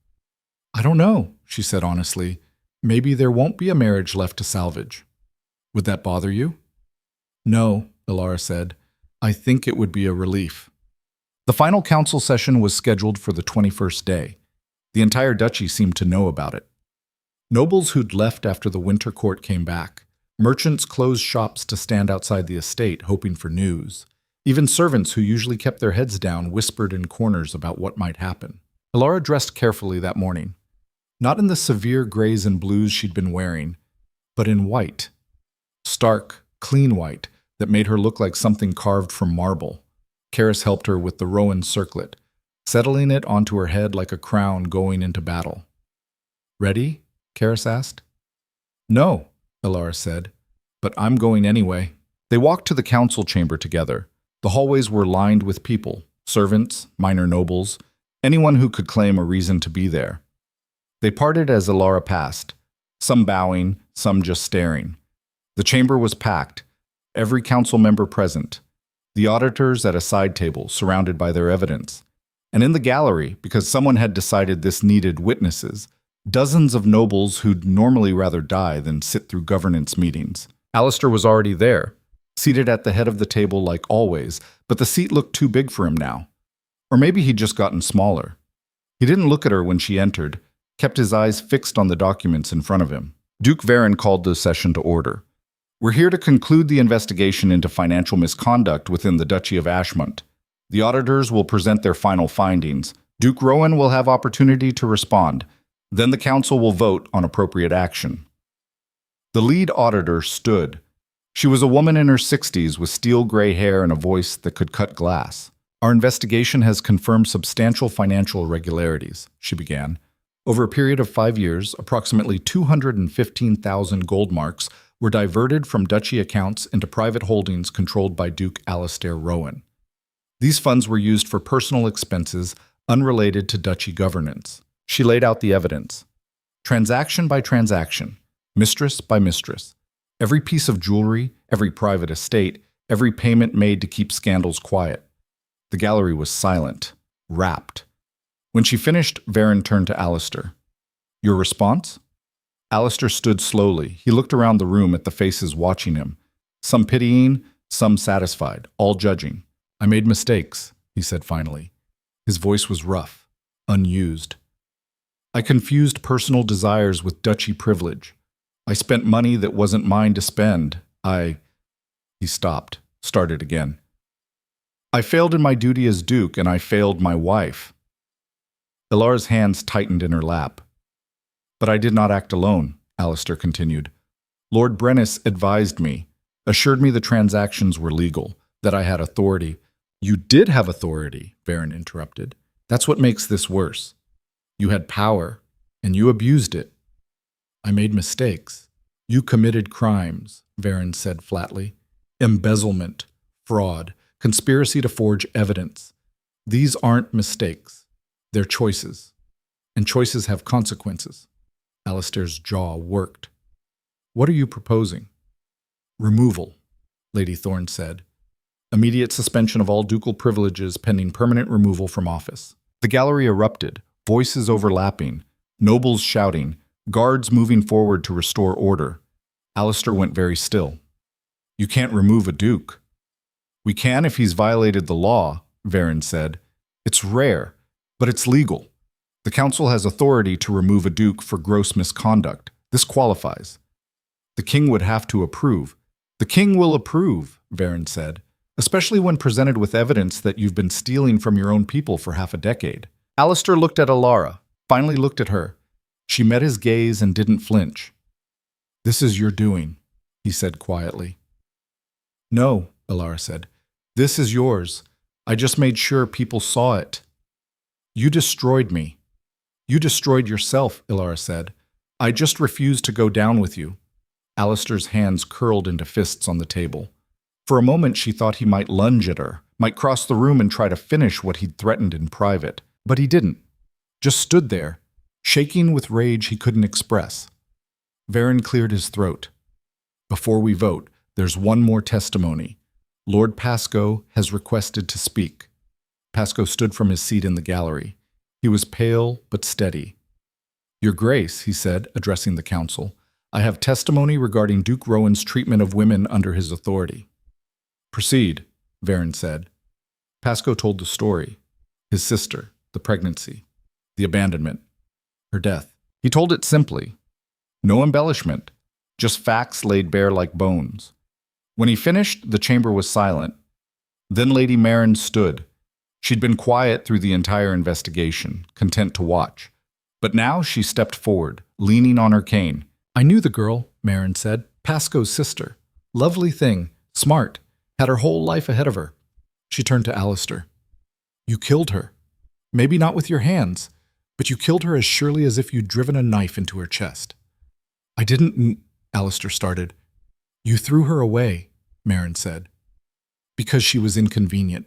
B: I don't know, she said honestly. Maybe there won't be a marriage left to salvage. Would that bother you? No, Alara said. I think it would be a relief.
A: The final council session was scheduled for the 21st day. The entire duchy seemed to know about it. Nobles who'd left after the winter court came back. Merchants closed shops to stand outside the estate, hoping for news. Even servants who usually kept their heads down whispered in corners about what might happen. Alara dressed carefully that morning. Not in the severe grays and blues she'd been wearing, but in white. Stark, clean white that made her look like something carved from marble. Karis helped her with the Rowan circlet, settling it onto her head like a crown going into battle. Ready? Karis asked. No, Alara said, but I'm going anyway. They walked to the council chamber together. The hallways were lined with people, servants, minor nobles, anyone who could claim a reason to be there. They parted as Alara passed, some bowing, some just staring. The chamber was packed, every council member present, the auditors at a side table surrounded by their evidence, and in the gallery, because someone had decided this needed witnesses, dozens of nobles who'd normally rather die than sit through governance meetings. Alistair was already there, seated at the head of the table like always, but the seat looked too big for him now. Or maybe he'd just gotten smaller. He didn't look at her when she entered, kept his eyes fixed on the documents in front of him. Duke Varen called the session to order. We're here to conclude the investigation into financial misconduct within the Duchy of Ashmont. The auditors will present their final findings. Duke Rowan will have opportunity to respond. Then the council will vote on appropriate action. The lead auditor stood. She was a woman in her 60s with steel gray hair and a voice that could cut glass. Our investigation has confirmed substantial financial irregularities, she began. Over a period of 5 years, approximately 215,000 gold marks were diverted from duchy accounts into private holdings controlled by Duke Alistair Rowan. These funds were used for personal expenses unrelated to duchy governance. She laid out the evidence. Transaction by transaction, mistress by mistress. Every piece of jewelry, every private estate, every payment made to keep scandals quiet. The gallery was silent, rapt. When she finished, Varen turned to Alistair. Your response? Alistair stood slowly. He looked around the room at the faces watching him. Some pitying, some satisfied, all judging. I made mistakes, he said finally. His voice was rough, unused. I confused personal desires with duchy privilege. I spent money that wasn't mine to spend. He stopped, started again. I failed in my duty as Duke, and I failed my wife. Ilara's hands tightened in her lap. But I did not act alone, Alistair continued. Lord Brennus advised me, assured me the transactions were legal, that I had authority. You did have authority, Varen interrupted. That's what makes this worse. You had power, and you abused it. I made mistakes. You committed crimes, Varen said flatly. Embezzlement, fraud, conspiracy to forge evidence. These aren't mistakes. They're choices. And choices have consequences. Alistair's jaw worked. What are you proposing? Removal, Lady Thorne said. Immediate suspension of all ducal privileges pending permanent removal from office. The gallery erupted, voices overlapping, nobles shouting, guards moving forward to restore order. Alistair went very still. You can't remove a duke. We can if he's violated the law, Varen said. It's rare, but it's legal. The council has authority to remove a duke for gross misconduct. This qualifies. The king would have to approve. The king will approve, Varen said, especially when presented with evidence that you've been stealing from your own people for half a decade. Alistair looked at Alara, finally looked at her. She met his gaze and didn't flinch. This is your doing, he said quietly. No, Alara said. This is yours. I just made sure people saw it. You destroyed me. You destroyed yourself, Alara said. I just refused to go down with you. Alistair's hands curled into fists on the table. For a moment she thought he might lunge at her, might cross the room and try to finish what he'd threatened in private. But he didn't. Just stood there, shaking with rage he couldn't express. Varen cleared his throat. Before we vote, there's one more testimony. Lord Pascoe has requested to speak. Pascoe stood from his seat in the gallery. He was pale but steady. Your Grace, he said, addressing the council, I have testimony regarding Duke Rowan's treatment of women under his authority. Proceed, Varen said. Pascoe told the story. His sister, the pregnancy, the abandonment, her death. He told it simply. No embellishment, just facts laid bare like bones. When he finished, the chamber was silent. Then Lady Maren stood. She'd been quiet through the entire investigation, content to watch. But now she stepped forward, leaning on her cane. I knew the girl, Maren said, Pascoe's sister. Lovely thing, smart, had her whole life ahead of her. She turned to Alistair. You killed her. Maybe not with your hands, but you killed her as surely as if you'd driven a knife into her chest. I didn't, Alistair started. You threw her away, Maren said. Because she was inconvenient.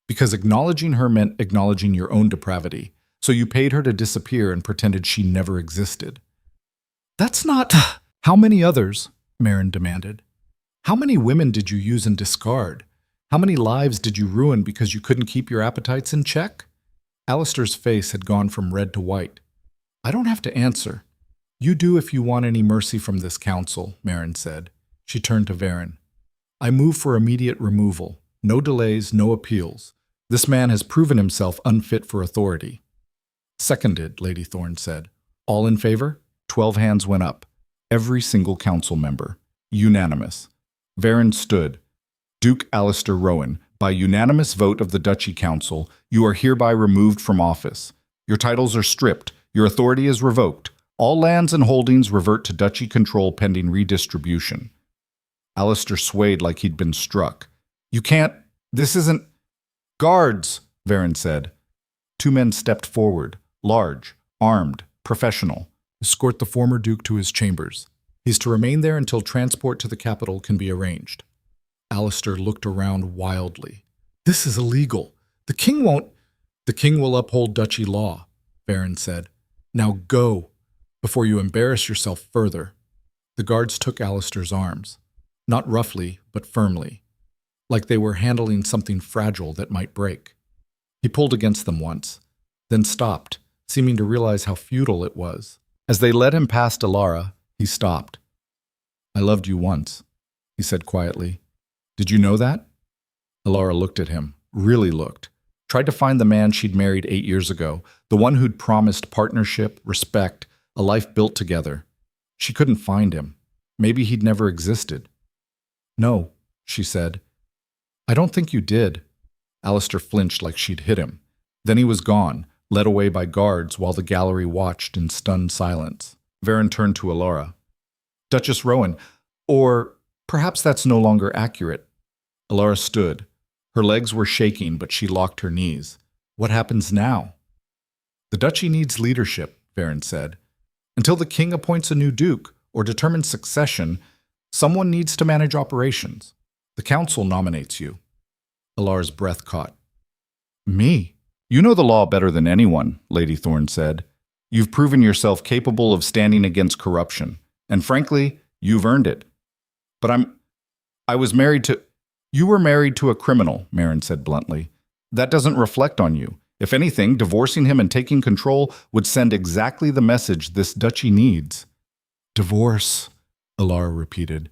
A: Because acknowledging her meant acknowledging your own depravity. So you paid her to disappear and pretended she never existed. That's not… How many others? Maren demanded. How many women did you use and discard? How many lives did you ruin because you couldn't keep your appetites in check? Alistair's face had gone from red to white. I don't have to answer. You do if you want any mercy from this council, Maren said. She turned to Varen. I move for immediate removal. No delays, no appeals. This man has proven himself unfit for authority. Seconded, Lady Thorne said. All in favor? 12 hands went up. Every single council member. Unanimous. Varen stood. Duke Alistair Rowan, by unanimous vote of the Duchy Council, you are hereby removed from office. Your titles are stripped. Your authority is revoked. All lands and holdings revert to Duchy control pending redistribution. Alistair swayed like he'd been struck. You can't… This isn't… Guards, Varen said. 2 men stepped forward, large, armed, professional. Escort the former Duke to his chambers. He's to remain there until transport to the capital can be arranged. Alistair looked around wildly. This is illegal. The king won't… The king will uphold Duchy law, Varen said. Now go, before you embarrass yourself further. The guards took Alistair's arms, not roughly, but firmly, like they were handling something fragile that might break. He pulled against them once, then stopped, seeming to realize how futile it was. As they led him past Alara, he stopped. I loved you once, he said quietly. Did you know that? Alara looked at him, really looked, tried to find the man she'd married 8 years ago, the one who'd promised partnership, respect, a life built together. She couldn't find him. Maybe he'd never existed. No, she said. I don't think you did. Alistair flinched like she'd hit him. Then he was gone, led away by guards while the gallery watched in stunned silence. Varen turned to Alara. Duchess Rowan, or perhaps that's no longer accurate. Alara stood. Her legs were shaking, but she locked her knees. What happens now? The duchy needs leadership, Varen said. Until the king appoints a new duke or determines succession, someone needs to manage operations. The council nominates you. Alara's breath caught. Me? You know the law better than anyone, Lady Thorne said. You've proven yourself capable of standing against corruption, and frankly, you've earned it. But I was married to… You were married to a criminal, Maren said bluntly. That doesn't reflect on you. If anything, divorcing him and taking control would send exactly the message this duchy needs. Divorce, Alara repeated.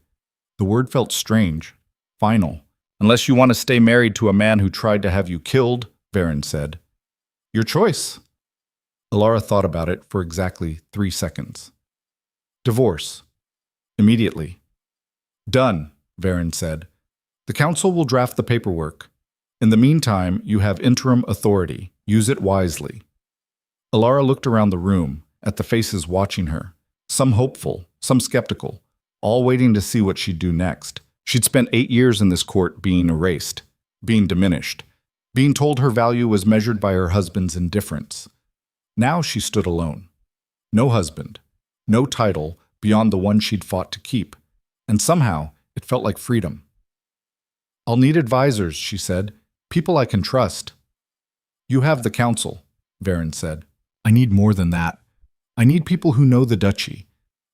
A: The word felt strange, final. Unless you want to stay married to a man who tried to have you killed, Varen said. Your choice. Alara thought about it for exactly 3 seconds. Divorce. Immediately. Done, Varen said. The council will draft the paperwork. In the meantime, you have interim authority. Use it wisely. Alara looked around the room, at the faces watching her, some hopeful, some skeptical, all waiting to see what she'd do next. She'd spent 8 years in this court being erased, being diminished, being told her value was measured by her husband's indifference. Now she stood alone. No husband, no title beyond the one she'd fought to keep, and somehow it felt like freedom. I'll need advisors, she said, people I can trust. You have the council, Varen said. I need more than that. I need people who know the duchy,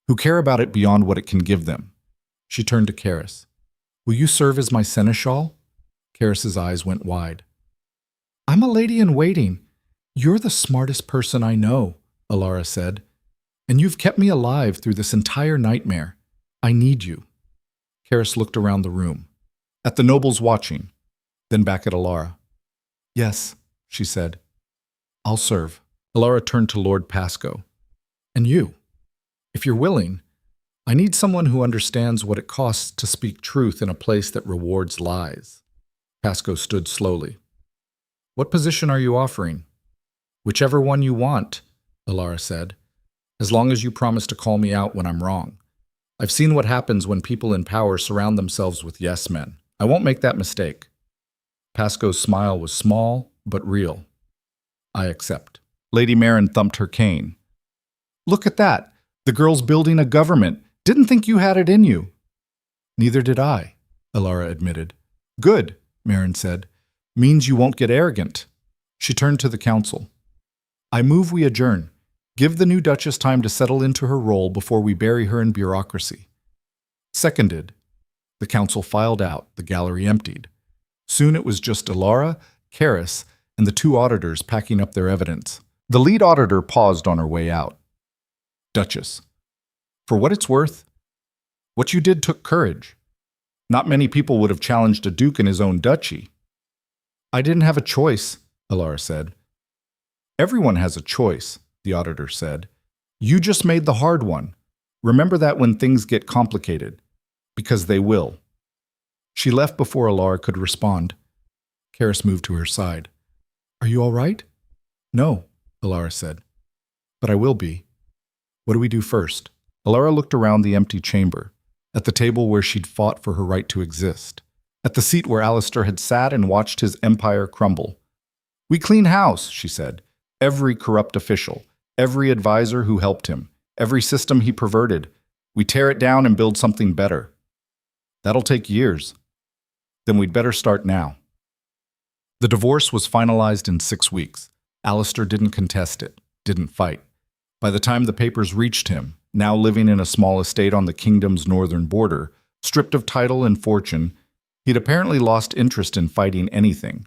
A: who care about it beyond what it can give them.
B: She turned to Karis. Will you serve as my seneschal? Karis's eyes went wide. I'm a lady in waiting. You're the smartest person I know, Alara said. And you've kept me alive through this entire nightmare. I need you. Karis looked around the room. At the nobles watching, then back at Alara. Yes, she said. I'll serve. Alara turned to Lord Pasco. And you, if you're willing, I need someone who understands what it costs to speak truth in a place that rewards lies. Pasco stood slowly. What position are you offering? Whichever one you want, Alara said, as long as you promise to call me out when I'm wrong. I've seen what happens when people in power surround themselves with yes men. I won't make that mistake. Pasco's smile was small, but real. I accept. Lady Marin thumped her cane. Look at that. The girl's building a government. Didn't think you had it in you. Neither did I, Alara admitted. Good, Marin said. Means you won't get arrogant. She turned to the council. I move we adjourn. Give the new Duchess time to settle into her role before we bury her in bureaucracy. Seconded. The council filed out, the gallery emptied. Soon it was just Alara, Karis, and the two auditors packing up their evidence. The lead auditor paused on her way out. Duchess. For what it's worth, what you did took courage. Not many people would have challenged a duke in his own duchy. I didn't have a choice, Alara said. Everyone has a choice, the auditor said. You just made the hard one. Remember that when things get complicated, because they will. She left before Alara could respond. Karis moved to her side. Are you all right? No, Alara said. But I will be. What do we do first? Alara looked around the empty chamber, at the table where she'd fought for her right to exist, at the seat where Alistair had sat and watched his empire crumble. We clean house, she said. Every corrupt official, every advisor who helped him, every system he perverted. We tear it down and build something better. That'll take years. Then we'd better start now. The divorce was finalized in 6 weeks. Alistair didn't contest it, didn't fight. By the time the papers reached him, now living in a small estate on the kingdom's northern border, stripped of title and fortune, he'd apparently lost interest in fighting anything.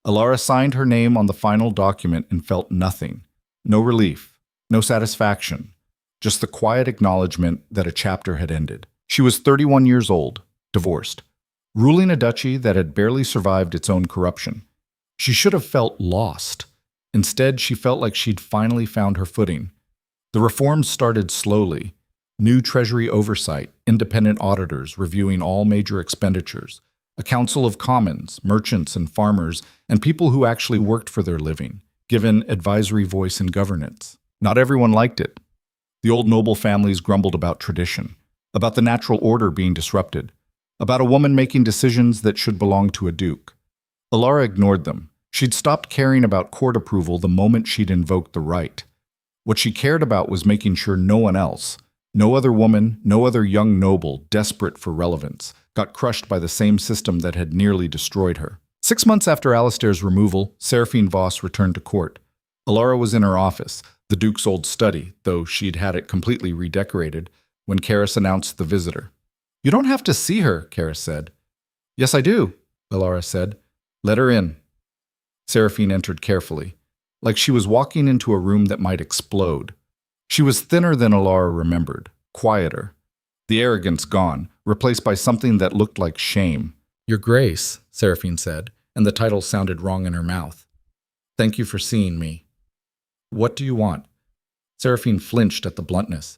B: Alara signed her name on the final document and felt nothing. No relief, no satisfaction, just the quiet acknowledgement that a chapter had ended. She was 31 years old, divorced, ruling a duchy that had barely survived its own corruption. She should have felt lost. Instead, she felt like she'd finally found her footing. The reforms started slowly. New Treasury oversight, independent auditors reviewing all major expenditures, a council of commons, merchants and farmers, and people who actually worked for their living, given advisory voice in governance. Not everyone liked it. The old noble families grumbled about tradition, about the natural order being disrupted, about a woman making decisions that should belong to a duke. Alara ignored them. She'd stopped caring about court approval the moment she'd invoked the right. What she cared about was making sure no one else, no other woman, no other young noble, desperate for relevance, got crushed by the same system that had nearly destroyed her. 6 months after Alistair's removal, Seraphine Voss returned to court. Alara was in her office, the Duke's old study, though she'd had it completely redecorated, when Karis announced the visitor. You don't have to see her, Karis said. Yes, I do, Alara said. Let her in. Seraphine entered carefully, like she was walking into a room that might explode. She was thinner than Alara remembered, quieter. The arrogance gone, replaced by something that looked like shame. Your Grace, Seraphine said, and the title sounded wrong in her mouth. Thank you for seeing me. What do you want? Seraphine flinched at the bluntness.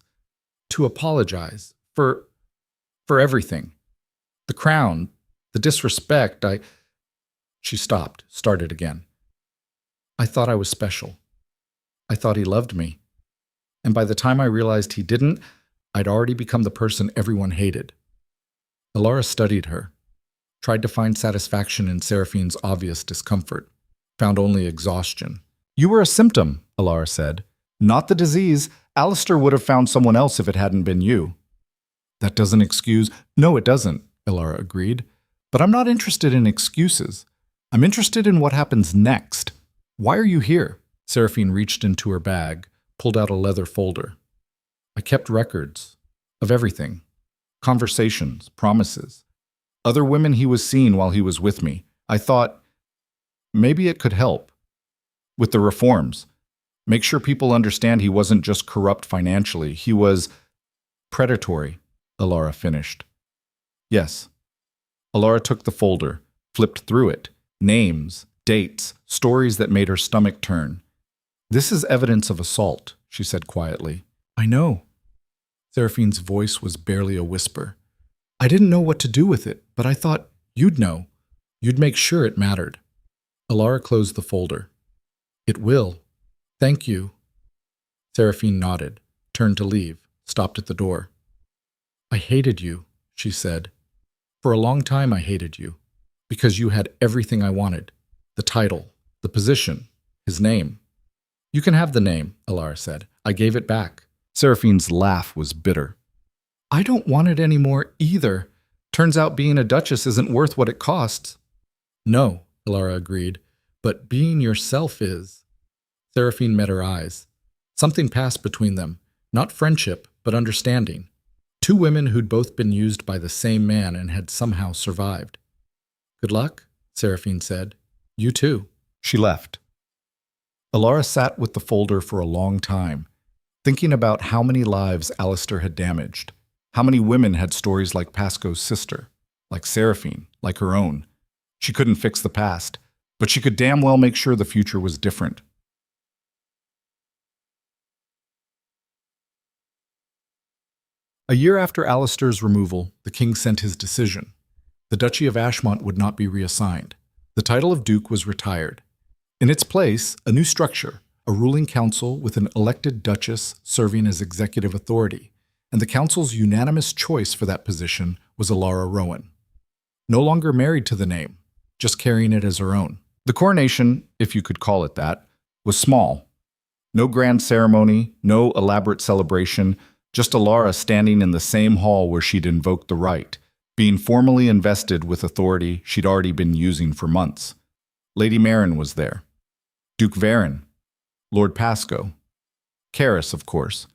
B: To apologize. For everything. The crown, the disrespect, She stopped, started again. I thought I was special. I thought he loved me. And by the time I realized he didn't, I'd already become the person everyone hated. Alara studied her, tried to find satisfaction in Seraphine's obvious discomfort, found only exhaustion. You were a symptom, Alara said. Not the disease. Alistair would have found someone else if it hadn't been you. That doesn't excuse— No, it doesn't, Alara agreed. But I'm not interested in excuses. I'm interested in what happens next. Why are you here? Seraphine reached into her bag, pulled out a leather folder. I kept records of everything.
A: conversations, promises. Other women he was seeing while he was with me. I thought, maybe it could help. With the reforms. Make sure people understand he wasn't just corrupt financially. He was predatory, Alara finished. Yes. Alara took the folder, flipped through it. Names, dates, stories that made her stomach turn. This is evidence of assault, she said quietly. I know. Seraphine's voice was barely a whisper. I didn't know what to do with it, but I thought you'd know. You'd make sure it mattered. Alara closed the folder. It will. Thank you. Seraphine nodded, turned to leave, stopped at the door. I hated you, she said. For a long time I hated you, because you had everything I wanted. The title, the position, his name. You can have the name, Alara said. I gave it back. Seraphine's laugh was bitter. I don't want it anymore either. Turns out being a duchess isn't worth what it costs. No, Alara agreed, but being yourself is. Seraphine met her eyes. Something passed between them, not friendship, but understanding. Two women who'd both been used by the same man and had somehow survived. Good luck, Seraphine said. You too. She left. Alara sat with the folder for a long time, thinking about how many lives Alistair had damaged, how many women had stories like Pasco's sister, like Seraphine, like her own. She couldn't fix the past, but she could damn well make sure the future was different. A year after Alistair's removal, the king sent his decision. The Duchy of Ashmont would not be reassigned. The title of Duke was retired. In its place, a new structure, a ruling council with an elected Duchess serving as executive authority, and the council's unanimous choice for that position was Alara Rowan. No longer married to the name, just carrying it as her own. The coronation, if you could call it that, was small. No grand ceremony, no elaborate celebration, just Alara standing in the same hall where she'd invoked the right, being formally invested with authority she'd already been using for months. Lady Marin was there. Duke Varin, Lord Pasco, Karis, of course,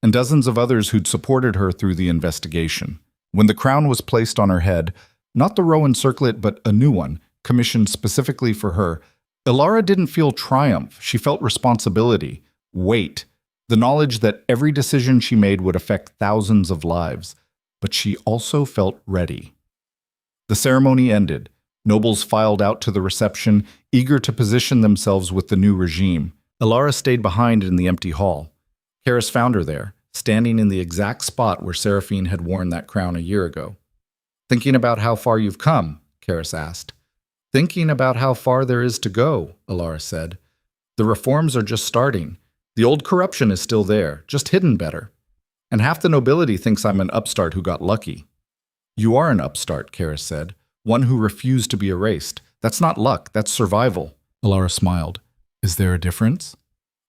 A: and dozens of others who'd supported her through the investigation. When the crown was placed on her head, not the Rowan circlet but a new one, commissioned specifically for her, Alara didn't feel triumph. She felt responsibility, weight, the knowledge that every decision she made would affect thousands of lives. But she also felt ready. The ceremony ended. Nobles filed out to the reception, eager to position themselves with the new regime. Alara stayed behind in the empty hall. Karis found her there, standing in the exact spot where Seraphine had worn that crown a year ago. Thinking about how far you've come, Karis asked. Thinking about how far there is to go, Alara said. The reforms are just starting. The old corruption is still there, just hidden better. And half the nobility thinks I'm an upstart who got lucky. You are an upstart, Karis said. One who refused to be erased. That's not luck, that's survival. Alara smiled. Is there a difference?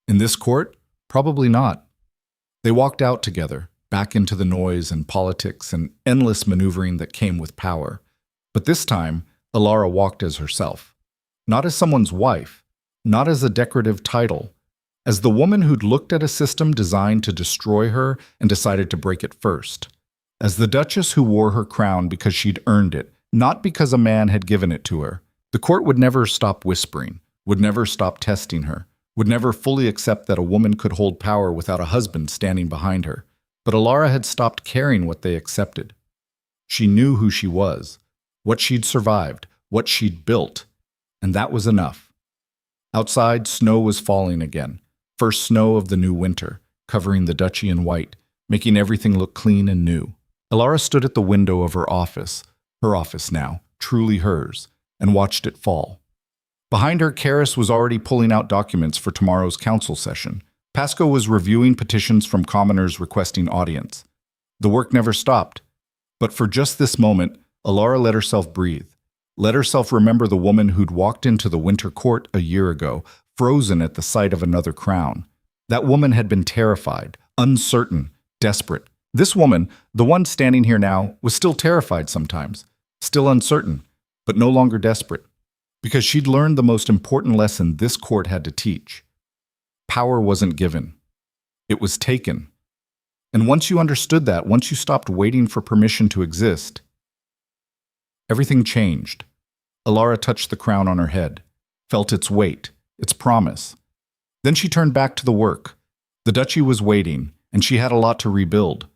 A: In this court? Probably not. They walked out together, back into the noise and politics and endless maneuvering that came with power. But this time, Alara walked as herself. Not as someone's wife, not as a decorative title, as the woman who'd looked at a system designed to destroy her and decided to break it first. As the Duchess who wore her crown because she'd earned it, not because a man had given it to her. The court would never stop whispering, would never stop testing her, would never fully accept that a woman could hold power without a husband standing behind her. But Alara had stopped caring what they accepted. She knew who she was, what she'd survived, what she'd built, and that was enough. Outside, snow was falling again, first snow of the new winter, covering the duchy in white, making everything look clean and new. Alara stood at the window of her office now, truly hers, and watched it fall. Behind her, Karis was already pulling out documents for tomorrow's council session. Pasco was reviewing petitions from commoners requesting audience. The work never stopped. But for just this moment, Alara let herself breathe, let herself remember the woman who'd walked into the winter court a year ago, frozen at the sight of another crown. That woman had been terrified, uncertain, desperate. This woman, the one standing here now, was still terrified sometimes, still uncertain, but no longer desperate, because she'd learned the most important lesson this court had to teach. Power wasn't given. It was taken. And once you understood that, once you stopped waiting for permission to exist, everything changed. Alara touched the crown on her head, felt its weight, its promise. Then she turned back to the work. The duchy was waiting, and she had a lot to rebuild.